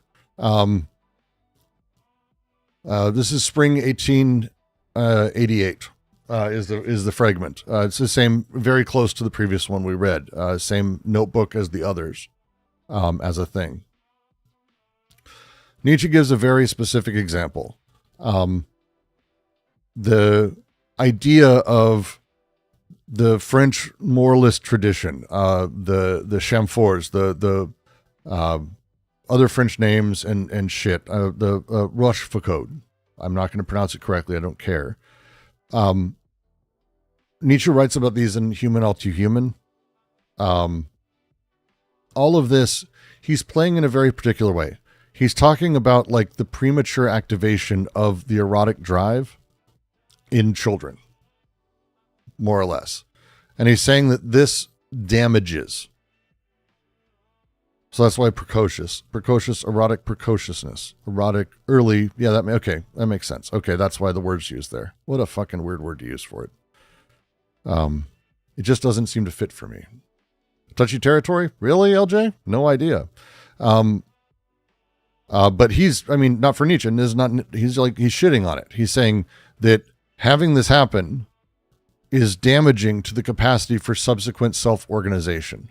This is spring 1888. Is the fragment. It's the same, very close to the previous one we read. Same notebook as the others, as a thing. Nietzsche gives a very specific example. The idea of the French moralist tradition, the chamforts, the other French names and shit, the Rochefoucauld. I'm not going to pronounce it correctly. I don't care. Nietzsche writes about these in Human All Too Human. All of this, he's playing in a very particular way. He's talking about like the premature activation of the erotic drive in children, more or less. And he's saying that this damages. So that's why precocious, erotic precociousness, erotic early. Yeah, that makes sense. Okay, that's why the word's used there. What a fucking weird word to use for it. It just doesn't seem to fit for me. Touchy territory? Really, LJ? No idea. But not for Nietzsche, and he's shitting on it. He's saying that having this happen is damaging to the capacity for subsequent self-organization.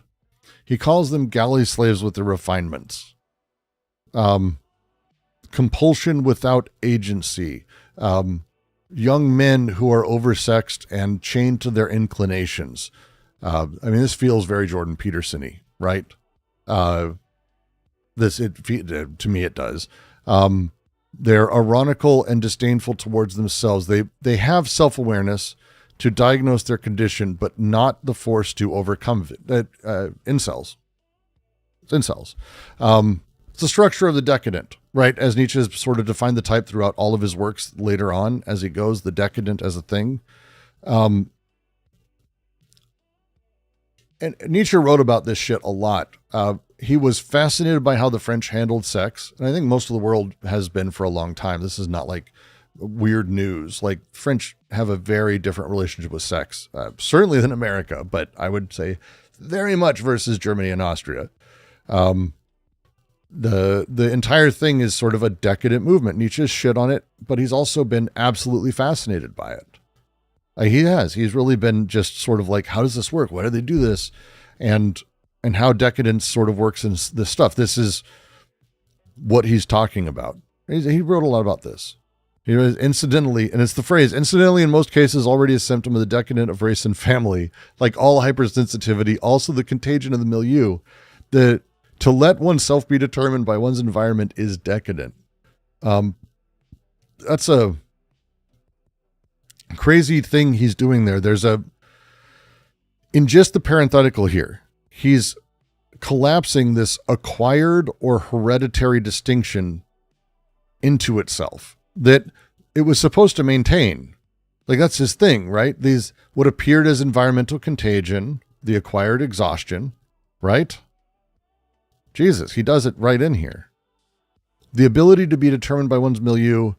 He calls them galley slaves with their refinements. Compulsion without agency. Young men who are oversexed and chained to their inclinations. This feels very Jordan Peterson-y, right? To me, it does. They're ironical and disdainful towards themselves. They have self-awareness to diagnose their condition, but not the force to overcome it. Incels. It's incels. It's the structure of the decadent, right? As Nietzsche has sort of defined the type throughout all of his works later on as he goes, the decadent as a thing. And Nietzsche wrote about this shit a lot. He was fascinated by how the French handled sex. And I think most of the world has been for a long time. This is not like weird news. Like, French have a very different relationship with sex, certainly than America, but I would say very much versus Germany and Austria. The entire thing is sort of a decadent movement. Nietzsche's shit on it, but he's also been absolutely fascinated by it. He's really been just sort of like, how does this work? Why do they do this? And how decadence sort of works in this stuff. This is what he's talking about. He wrote a lot about this. He was incidentally, and it's the phrase, incidentally in most cases already a symptom of the decadent of race and family, like all hypersensitivity, also the contagion of the milieu. To let oneself be determined by one's environment is decadent. That's a crazy thing he's doing there. In just the parenthetical here, he's collapsing this acquired or hereditary distinction into itself that it was supposed to maintain. Like, that's his thing, right? What appeared as environmental contagion, the acquired exhaustion, right? Jesus, he does it right in here. The ability to be determined by one's milieu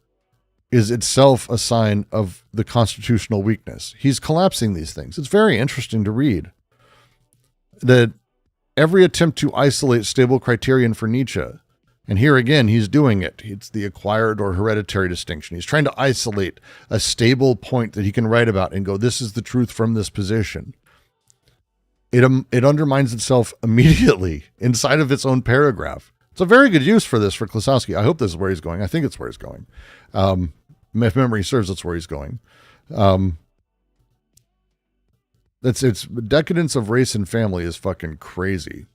is itself a sign of the constitutional weakness. He's collapsing these things. It's very interesting to read that every attempt to isolate stable criterion for Nietzsche, and here again, he's doing it. It's the acquired or hereditary distinction. He's trying to isolate a stable point that he can write about and go, this is the truth from this position. It undermines itself immediately inside of its own paragraph. It's a very good use for this for Klossowski. I hope this is where he's going. I think it's where he's going. If memory serves, that's where he's going. It's decadence of race and family is fucking crazy.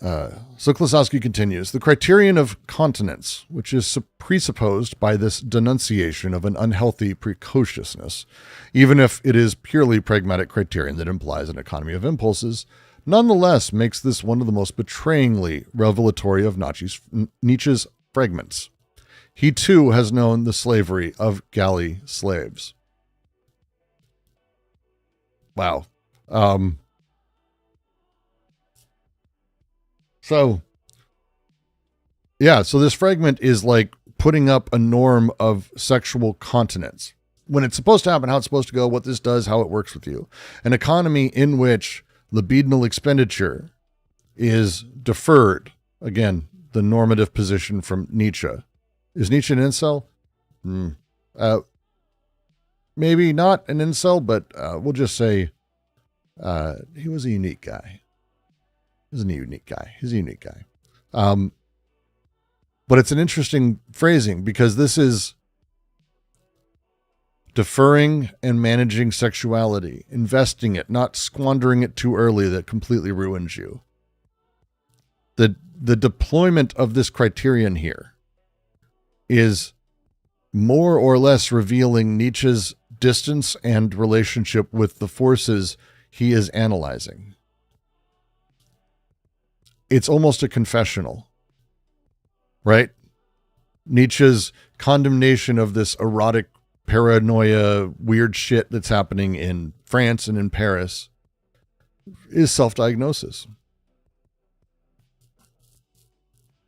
So Klossowski continues, the criterion of continence, which is presupposed by this denunciation of an unhealthy precociousness, even if it is purely pragmatic criterion that implies an economy of impulses, nonetheless makes this one of the most betrayingly revelatory of Nietzsche's fragments. He too has known the slavery of galley slaves. Wow. So this fragment is like putting up a norm of sexual continence. When it's supposed to happen, how it's supposed to go, what this does, how it works with you. An economy in which libidinal expenditure is deferred. Again, the normative position from Nietzsche. Is Nietzsche an incel? Maybe not an incel, but we'll just say he was a unique guy. He's a unique guy. But it's an interesting phrasing because this is deferring and managing sexuality, investing it, not squandering it too early that completely ruins you. The deployment of this criterion here is more or less revealing Nietzsche's distance and relationship with the forces he is analyzing. It's almost a confessional, right? Nietzsche's condemnation of this erotic paranoia, weird shit that's happening in France and in Paris is self-diagnosis.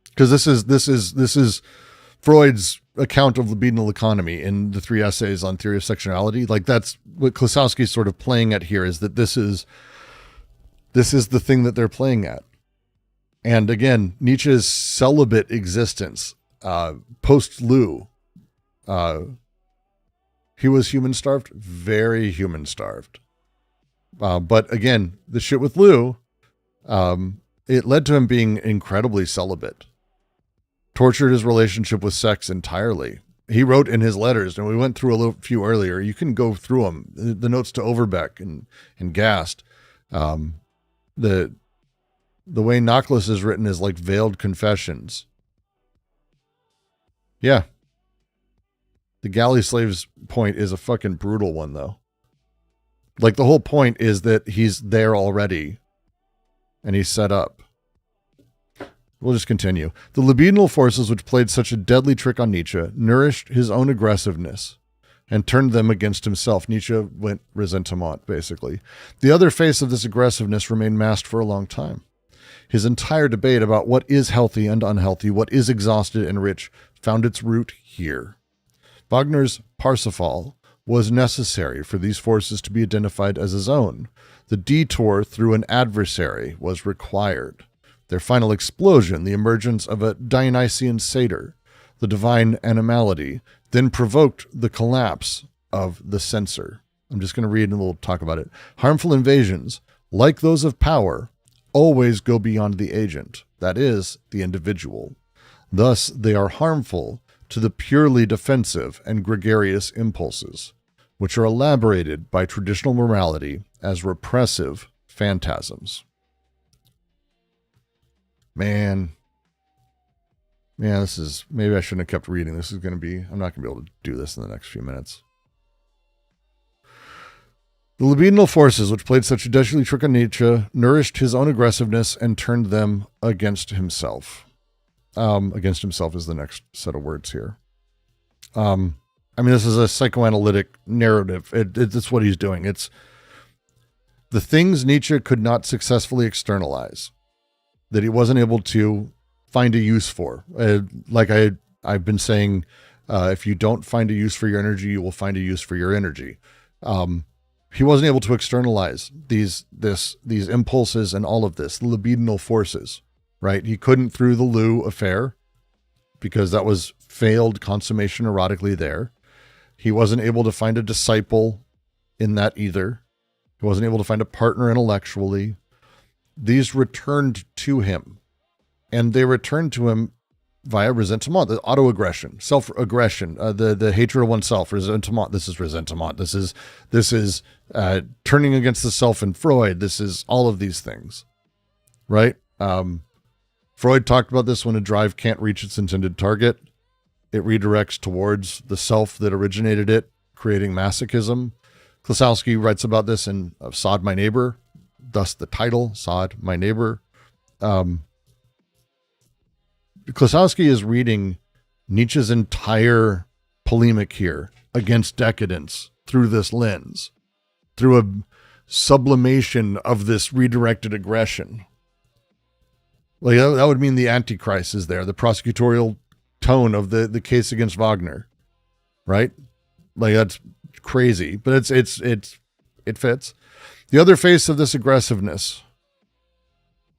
Because this is Freud's account of libidinal economy in the 3 essays on theory of sexuality. Like, that's what Klossowski's sort of playing at here, is that this is the thing that they're playing at. And again, Nietzsche's celibate existence, post-Lou, he was human-starved, very human-starved. But again, the shit with Lou, it led to him being incredibly celibate. Tortured his relationship with sex entirely. He wrote in his letters, and we went through a few earlier. You can go through them. The notes to Overbeck and Gast. The way Nochlus is written is like veiled confessions. Yeah. The galley slave's point is a fucking brutal one, though. Like, the whole point is that he's there already and he's set up. We'll just continue. The libidinal forces which played such a deadly trick on Nietzsche nourished his own aggressiveness and turned them against himself. Nietzsche went ressentiment, basically. The other face of this aggressiveness remained masked for a long time. His entire debate about what is healthy and unhealthy, what is exhausted and rich, found its root here. Wagner's Parsifal was necessary for these forces to be identified as his own. The detour through an adversary was required. Their final explosion, the emergence of a Dionysian satyr, the divine animality, then provoked the collapse of the censor. I'm just going to read and we'll talk about it. Harmful invasions, like those of power, always go beyond the agent, that is, the individual. Thus, they are harmful to the purely defensive and gregarious impulses, which are elaborated by traditional morality as repressive phantasms. Man, this is, maybe I shouldn't have kept reading. This is going to be, I'm not going to be able to do this in the next few minutes. The libidinal forces, which played such a deadly trick on Nietzsche, nourished his own aggressiveness and turned them against himself. Against himself is the next set of words here. This is a psychoanalytic narrative. It's what he's doing. It's the things Nietzsche could not successfully externalize, that he wasn't able to find a use for. I've been saying, if you don't find a use for your energy, you will find a use for your energy. He wasn't able to externalize these impulses and all of this, the libidinal forces, right? He couldn't through the Lou affair because that was failed consummation erotically there. He wasn't able to find a disciple in that either. He wasn't able to find a partner intellectually. These returned to him, and they returned to him via resentment, the autoaggression, self-aggression, the hatred of oneself, resentment. This is resentment. This is turning against the self in Freud. This is all of these things, right? Freud talked about this: when a drive can't reach its intended target, it redirects towards the self that originated it, creating masochism. Klossowski writes about this in Sod, My Neighbor, thus the title, Sod, My Neighbor. Klossowski is reading Nietzsche's entire polemic here against decadence through this lens, through a sublimation of this redirected aggression. Like that would mean the Antichrist is there, the prosecutorial tone of the case against Wagner, right? Like that's crazy, but it fits. The other face of this aggressiveness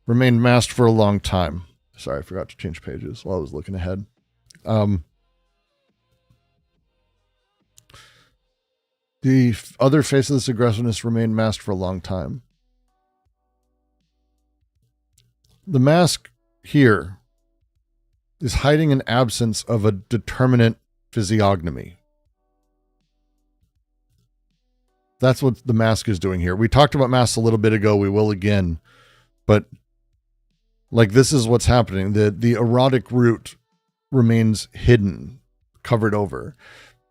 remained masked for a long time. Sorry, I forgot to change pages while I was looking ahead. The other face of this aggressiveness remained masked for a long time. The mask here is hiding an absence of a determinate physiognomy. That's what the mask is doing here. We talked about masks a little bit ago. We will again, but like this is what's happening. The erotic root remains hidden, covered over.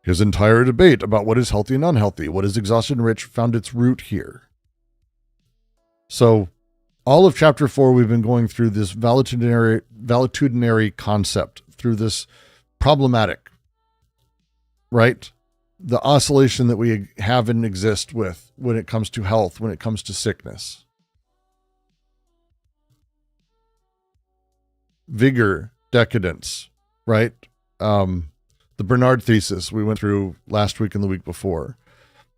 His entire debate about what is healthy and unhealthy, what is exhausted and rich, found its root here. So all of chapter 4, we've been going through this valetudinary concept, through this problematic, right? The oscillation that we have and exist with when it comes to health, when it comes to sickness. Vigor, decadence, right? The Bernard thesis we went through last week and the week before.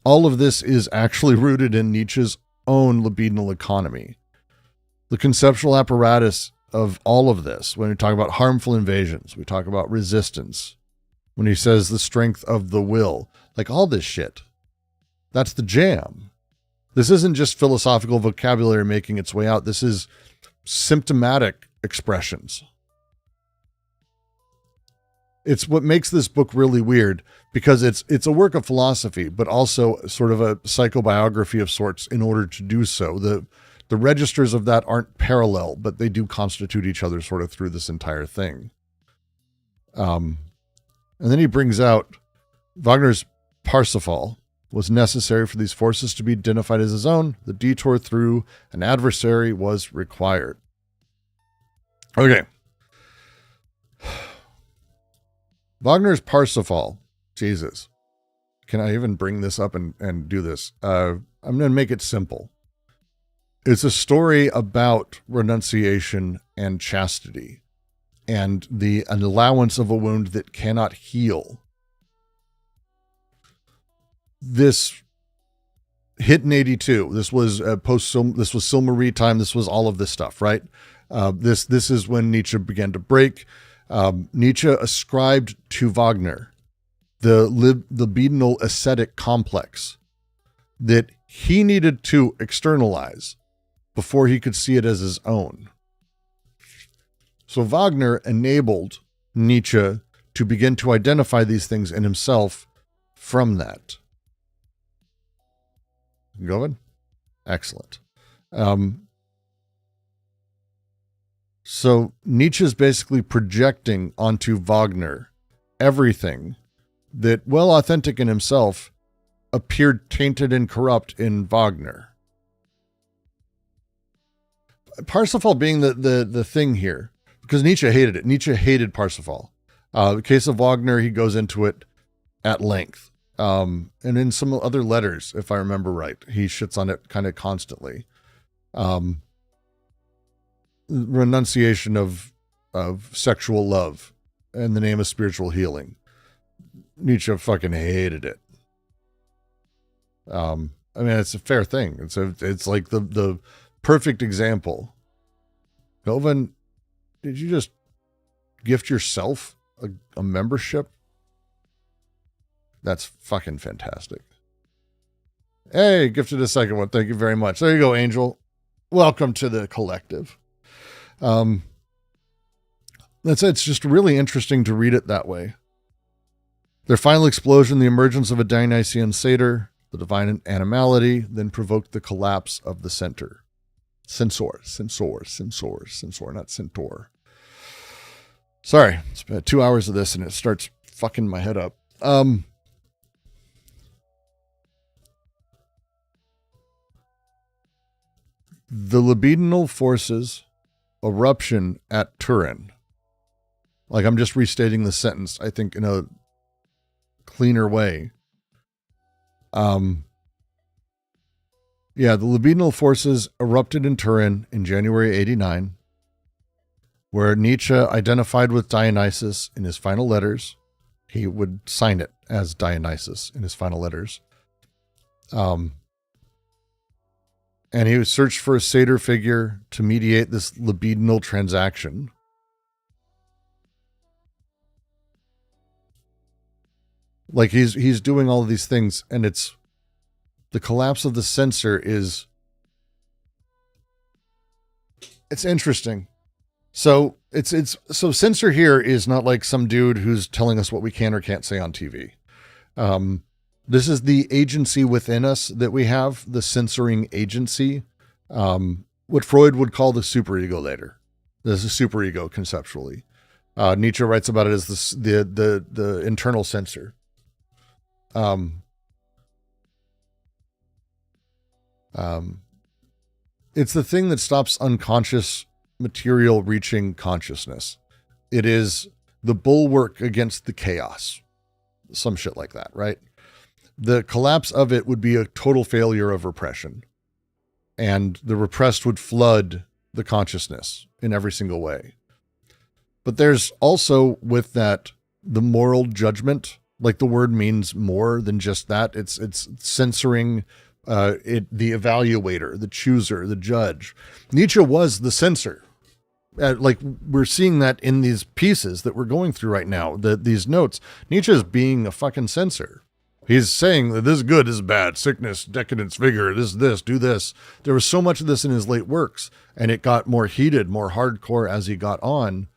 All of this is actually rooted in Nietzsche's own libidinal economy. The conceptual apparatus of all of this, when we talk about harmful invasions, we talk about resistance, when he says the strength of the will, like all this shit, that's the jam. This isn't just philosophical vocabulary making its way out. This is symptomatic expressions. It's what makes this book really weird, because it's a work of philosophy, but also sort of a psychobiography of sorts in order to do so. the registers of that aren't parallel, but they do constitute each other sort of through this entire thing. And then he brings out Wagner's Parsifal was necessary for these forces to be identified as his own. The detour through an adversary was required. Okay. Wagner's Parsifal. Jesus. Can I even bring this up and do this? I'm going to make it simple. It's a story about renunciation and chastity and an allowance of a wound that cannot heal. This hit in 82. This was this was Silmarie time. This was all of this stuff, right? This is when Nietzsche began to break. Nietzsche ascribed to Wagner the libidinal ascetic complex that he needed to externalize before he could see it as his own. So Wagner enabled Nietzsche to begin to identify these things in himself from that. Going? Excellent. So Nietzsche's basically projecting onto Wagner everything that, while authentic in himself, appeared tainted and corrupt in Wagner. Parsifal being the thing here, because Nietzsche hated it. Nietzsche hated Parsifal. The case of Wagner, he goes into it at length. And in some other letters, if I remember right, he shits on it kind of constantly. Renunciation of sexual love in the name of spiritual healing. Nietzsche fucking hated it. I mean, it's a fair thing. It's like the perfect example. Govan, did you just gift yourself a membership? That's fucking fantastic. Hey, gifted a second one. Thank you very much. There you go, Angel. Welcome to the collective. That's it. It's just really interesting to read it that way. Their final explosion, the emergence of a Dionysian satyr, the divine animality, then provoked the collapse of the censor, not centaur. Sorry, it's been 2 hours of this and it starts fucking my head up. The libidinal forces eruption at Turin. Like, I'm just restating the sentence, I think, in a cleaner way. Yeah, the libidinal forces erupted in Turin in January 89, where Nietzsche identified with Dionysus in his final letters. He would sign it as Dionysus in his final letters. And he searched for a satyr figure to mediate this libidinal transaction. Like he's doing all of these things, and it's the collapse of the censor is, it's interesting. So so censor here is not like some dude who's telling us what we can or can't say on TV. This is the agency within us that we have, the censoring agency, what Freud would call the superego later. This is superego conceptually. Nietzsche writes about it as the internal censor. It's the thing that stops unconscious material reaching consciousness. It is the bulwark against the chaos. Some shit like that, right? The collapse of it would be a total failure of repression. And the repressed would flood the consciousness in every single way. But there's also with that, the moral judgment. Like the word means more than just that. It's censoring the evaluator, the chooser, the judge. Nietzsche was the censor. Like we're seeing that in these pieces that we're going through right now, these notes. Nietzsche is being a fucking censor. He's saying that this is good, this is bad, sickness, decadence, vigor, this, do this. There was so much of this in his late works, and it got more heated, more hardcore as he got on.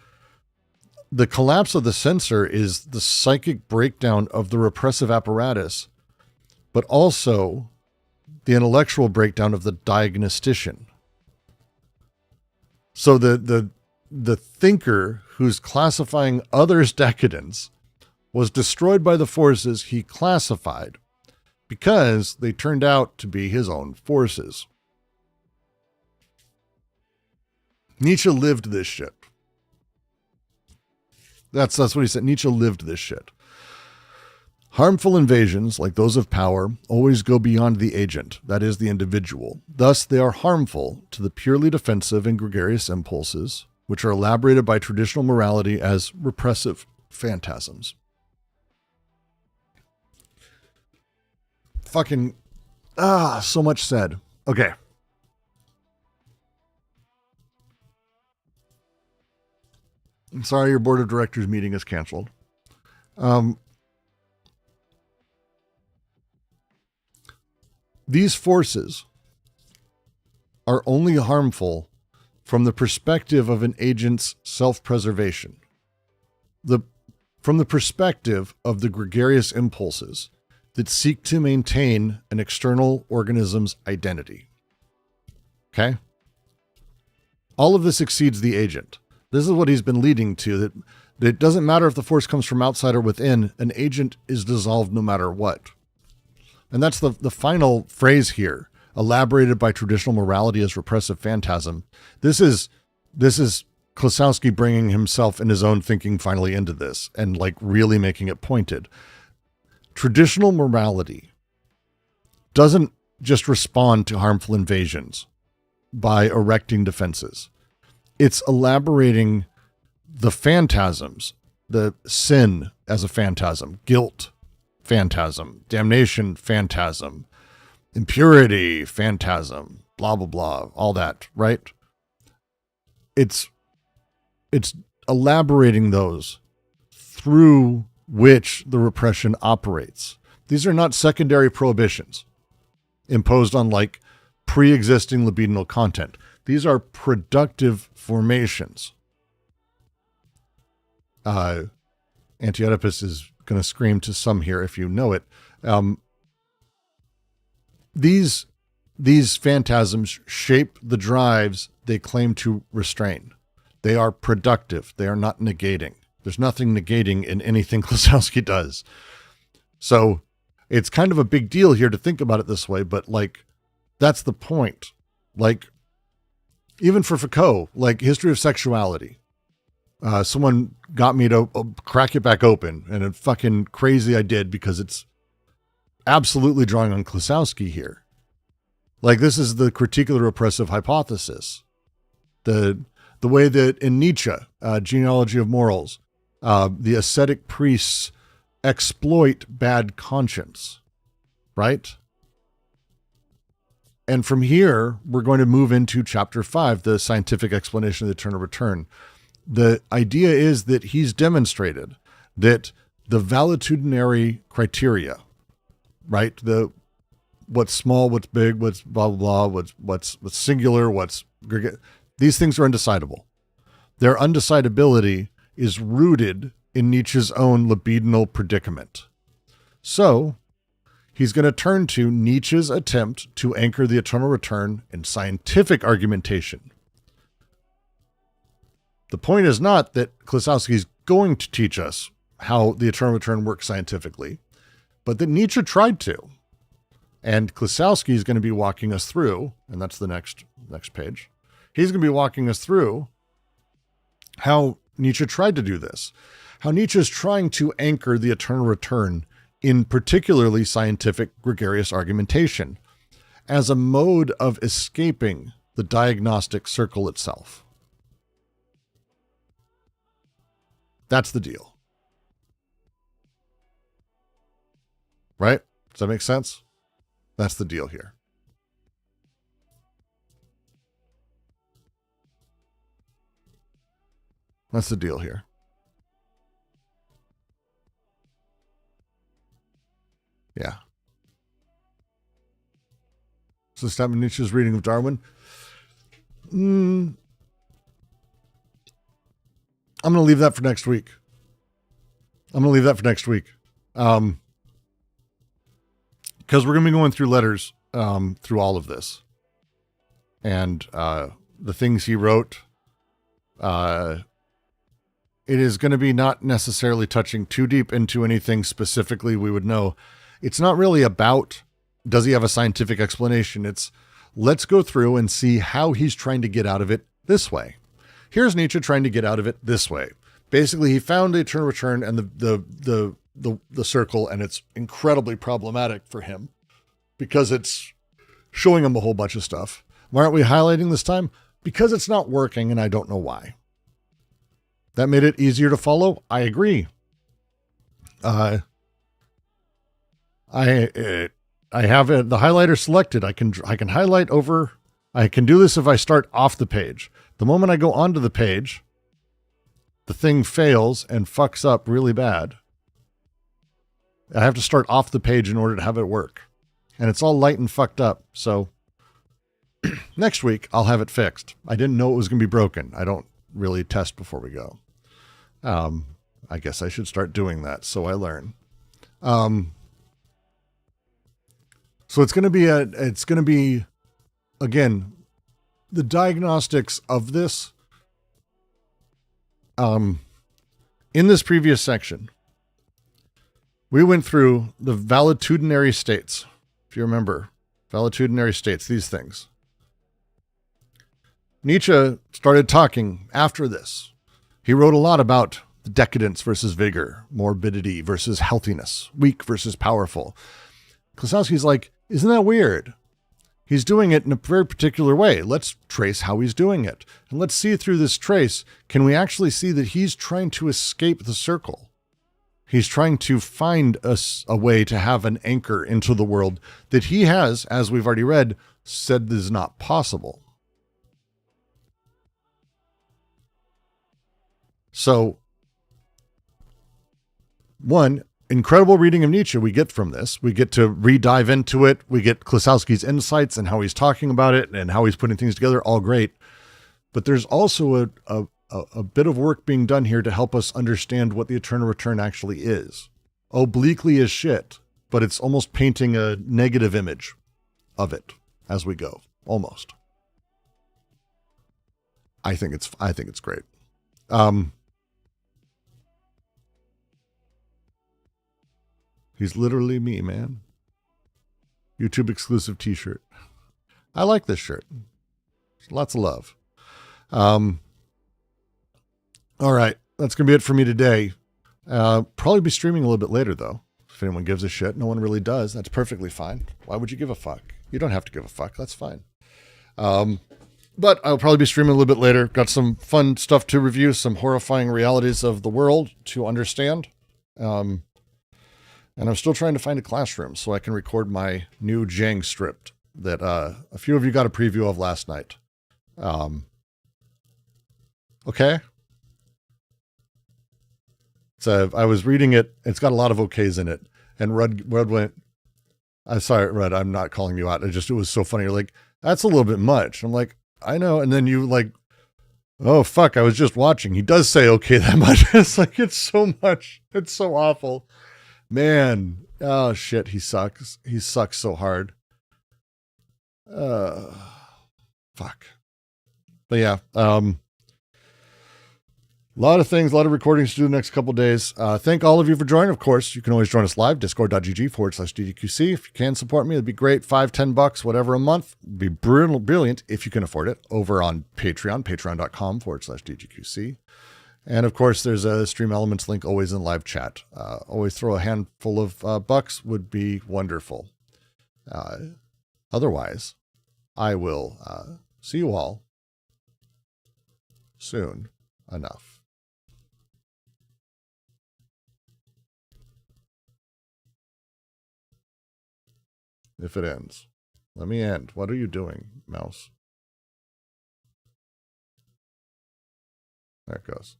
The collapse of the censor is the psychic breakdown of the repressive apparatus, but also the intellectual breakdown of the diagnostician. So the thinker who's classifying others' decadence was destroyed by the forces he classified because they turned out to be his own forces. Nietzsche lived this shit. That's what he said. Nietzsche lived this shit. Harmful invasions, like those of power, always go beyond the agent, that is, the individual. Thus, they are harmful to the purely defensive and gregarious impulses, which are elaborated by traditional morality as repressive phantasms. Fucking, so much said. Okay. I'm sorry your board of directors meeting is canceled. These forces are only harmful from the perspective of an agent's self-preservation. From the perspective of the gregarious impulses that seek to maintain an external organism's identity. Okay? All of this exceeds the agent. This is what he's been leading to, that it doesn't matter if the force comes from outside or within, an agent is dissolved no matter what. And that's the final phrase here, elaborated by traditional morality as repressive phantasm. This is Klossowski bringing himself and his own thinking finally into this and like really making it pointed. Traditional morality doesn't just respond to harmful invasions by erecting defenses. It's elaborating the phantasms, the sin as a phantasm, guilt phantasm, damnation phantasm, impurity phantasm, blah, blah, blah, all that, right? It's elaborating those through which the repression operates. These are not secondary prohibitions imposed on like pre-existing libidinal content. These are productive formations. Anti-Oedipus is going to scream to some here if you know it. These phantasms shape the drives they claim to restrain. They are productive. They are not negating. There's nothing negating in anything Klossowski does. So it's kind of a big deal here to think about it this way, but like, that's the point. Like, even for Foucault, like History of Sexuality, someone got me to crack it back open, and it fucking crazy I did, because it's absolutely drawing on Klossowski here. Like, this is the critique of the repressive hypothesis. The way that in Nietzsche, Genealogy of Morals, the ascetic priests exploit bad conscience, right? And from here, we're going to move into chapter 5, the scientific explanation of the eternal return. The idea is that he's demonstrated that the valetudinary criteria, right? What's small, what's big, what's blah, blah, blah, what's singular, these things are undecidable. Their undecidability is rooted in Nietzsche's own libidinal predicament. So he's going to turn to Nietzsche's attempt to anchor the eternal return in scientific argumentation. The point is not that Klossowski is going to teach us how the eternal return works scientifically, but that Nietzsche tried to. And Klossowski is going to be walking us through, and that's the next page. He's going to be walking us through how Nietzsche tried to do this, how Nietzsche is trying to anchor the eternal return in particularly scientific gregarious argumentation as a mode of escaping the diagnostic circle itself. That's the deal. Right? Does that make sense? That's the deal here. That's the deal here. Yeah. So stop Nietzsche's reading of Darwin. I'm going to leave that for next week. Because we're going to be going through letters through all of this. And the things he wrote It is going to be not necessarily touching too deep into anything specifically we would know. It's not really about, does he have a scientific explanation? It's, let's go through and see how he's trying to get out of it this way. Here's Nietzsche trying to get out of it this way. Basically, he found the eternal return and the circle, and it's incredibly problematic for him because it's showing him a whole bunch of stuff. Why aren't we highlighting this time? Because it's not working, and I don't know why. That made it easier to follow. I agree. I have the highlighter selected. I can highlight over. I can do this if I start off the page. The moment I go onto the page, the thing fails and fucks up really bad. I have to start off the page in order to have it work. And it's all light and fucked up. So next week I'll have it fixed. I didn't know it was going to be broken. I don't really test before we go. I guess I should start doing that so I learn. So it's going to be, again, the diagnostics of this. In this previous section, we went through the valetudinary states. If you remember, valetudinary states, these things. Nietzsche started talking after this. He wrote a lot about decadence versus vigor, morbidity versus healthiness, weak versus powerful. Klossowski's like, isn't that weird? He's doing it in a very particular way. Let's trace how he's doing it. And let's see through this trace, can we actually see that he's trying to escape the circle? He's trying to find a way to have an anchor into the world that he has, as we've already read, said is not possible. So, one, incredible reading of Nietzsche we get from this. We get to re-dive into it. We get Klossowski's insights and how he's talking about it and how he's putting things together. All great. But there's also a bit of work being done here to help us understand what the eternal return actually is. Obliquely as shit, but it's almost painting a negative image of it as we go. Almost. I think it's great. He's literally me, man. YouTube exclusive t-shirt. I like this shirt. Lots of love. All right. That's going to be it for me today. Probably be streaming a little bit later, though. If anyone gives a shit, no one really does. That's perfectly fine. Why would you give a fuck? You don't have to give a fuck. That's fine. But I'll probably be streaming a little bit later. Got some fun stuff to review, some horrifying realities of the world to understand. And I'm still trying to find a classroom so I can record my new Jang script that a few of you got a preview of last night. Okay. So I was reading it. It's got a lot of okays in it. And Rudd went, I'm sorry, Rudd, I'm not calling you out. It was so funny. You're like, that's a little bit much. I'm like, I know. And then you like, oh, fuck, I was just watching. He does say okay that much. It's like, it's so much. It's so awful. Man, oh shit, he sucks. He sucks so hard. Fuck. But yeah, a lot of things, a lot of recordings to do the next couple of days. Thank all of you for joining. Of course, you can always join us live, discord.gg/DDQC. If you can support me, it'd be great. $5, $10, whatever a month. It'd be brilliant if you can afford it over on Patreon, patreon.com/DGQC. And of course, there's a Stream Elements link always in live chat. Always throw a handful of bucks would be wonderful. Otherwise, I will see you all soon enough. If it ends. Let me end. What are you doing, mouse? There it goes.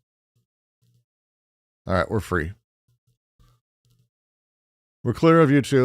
All right, we're free. We're clear of YouTube.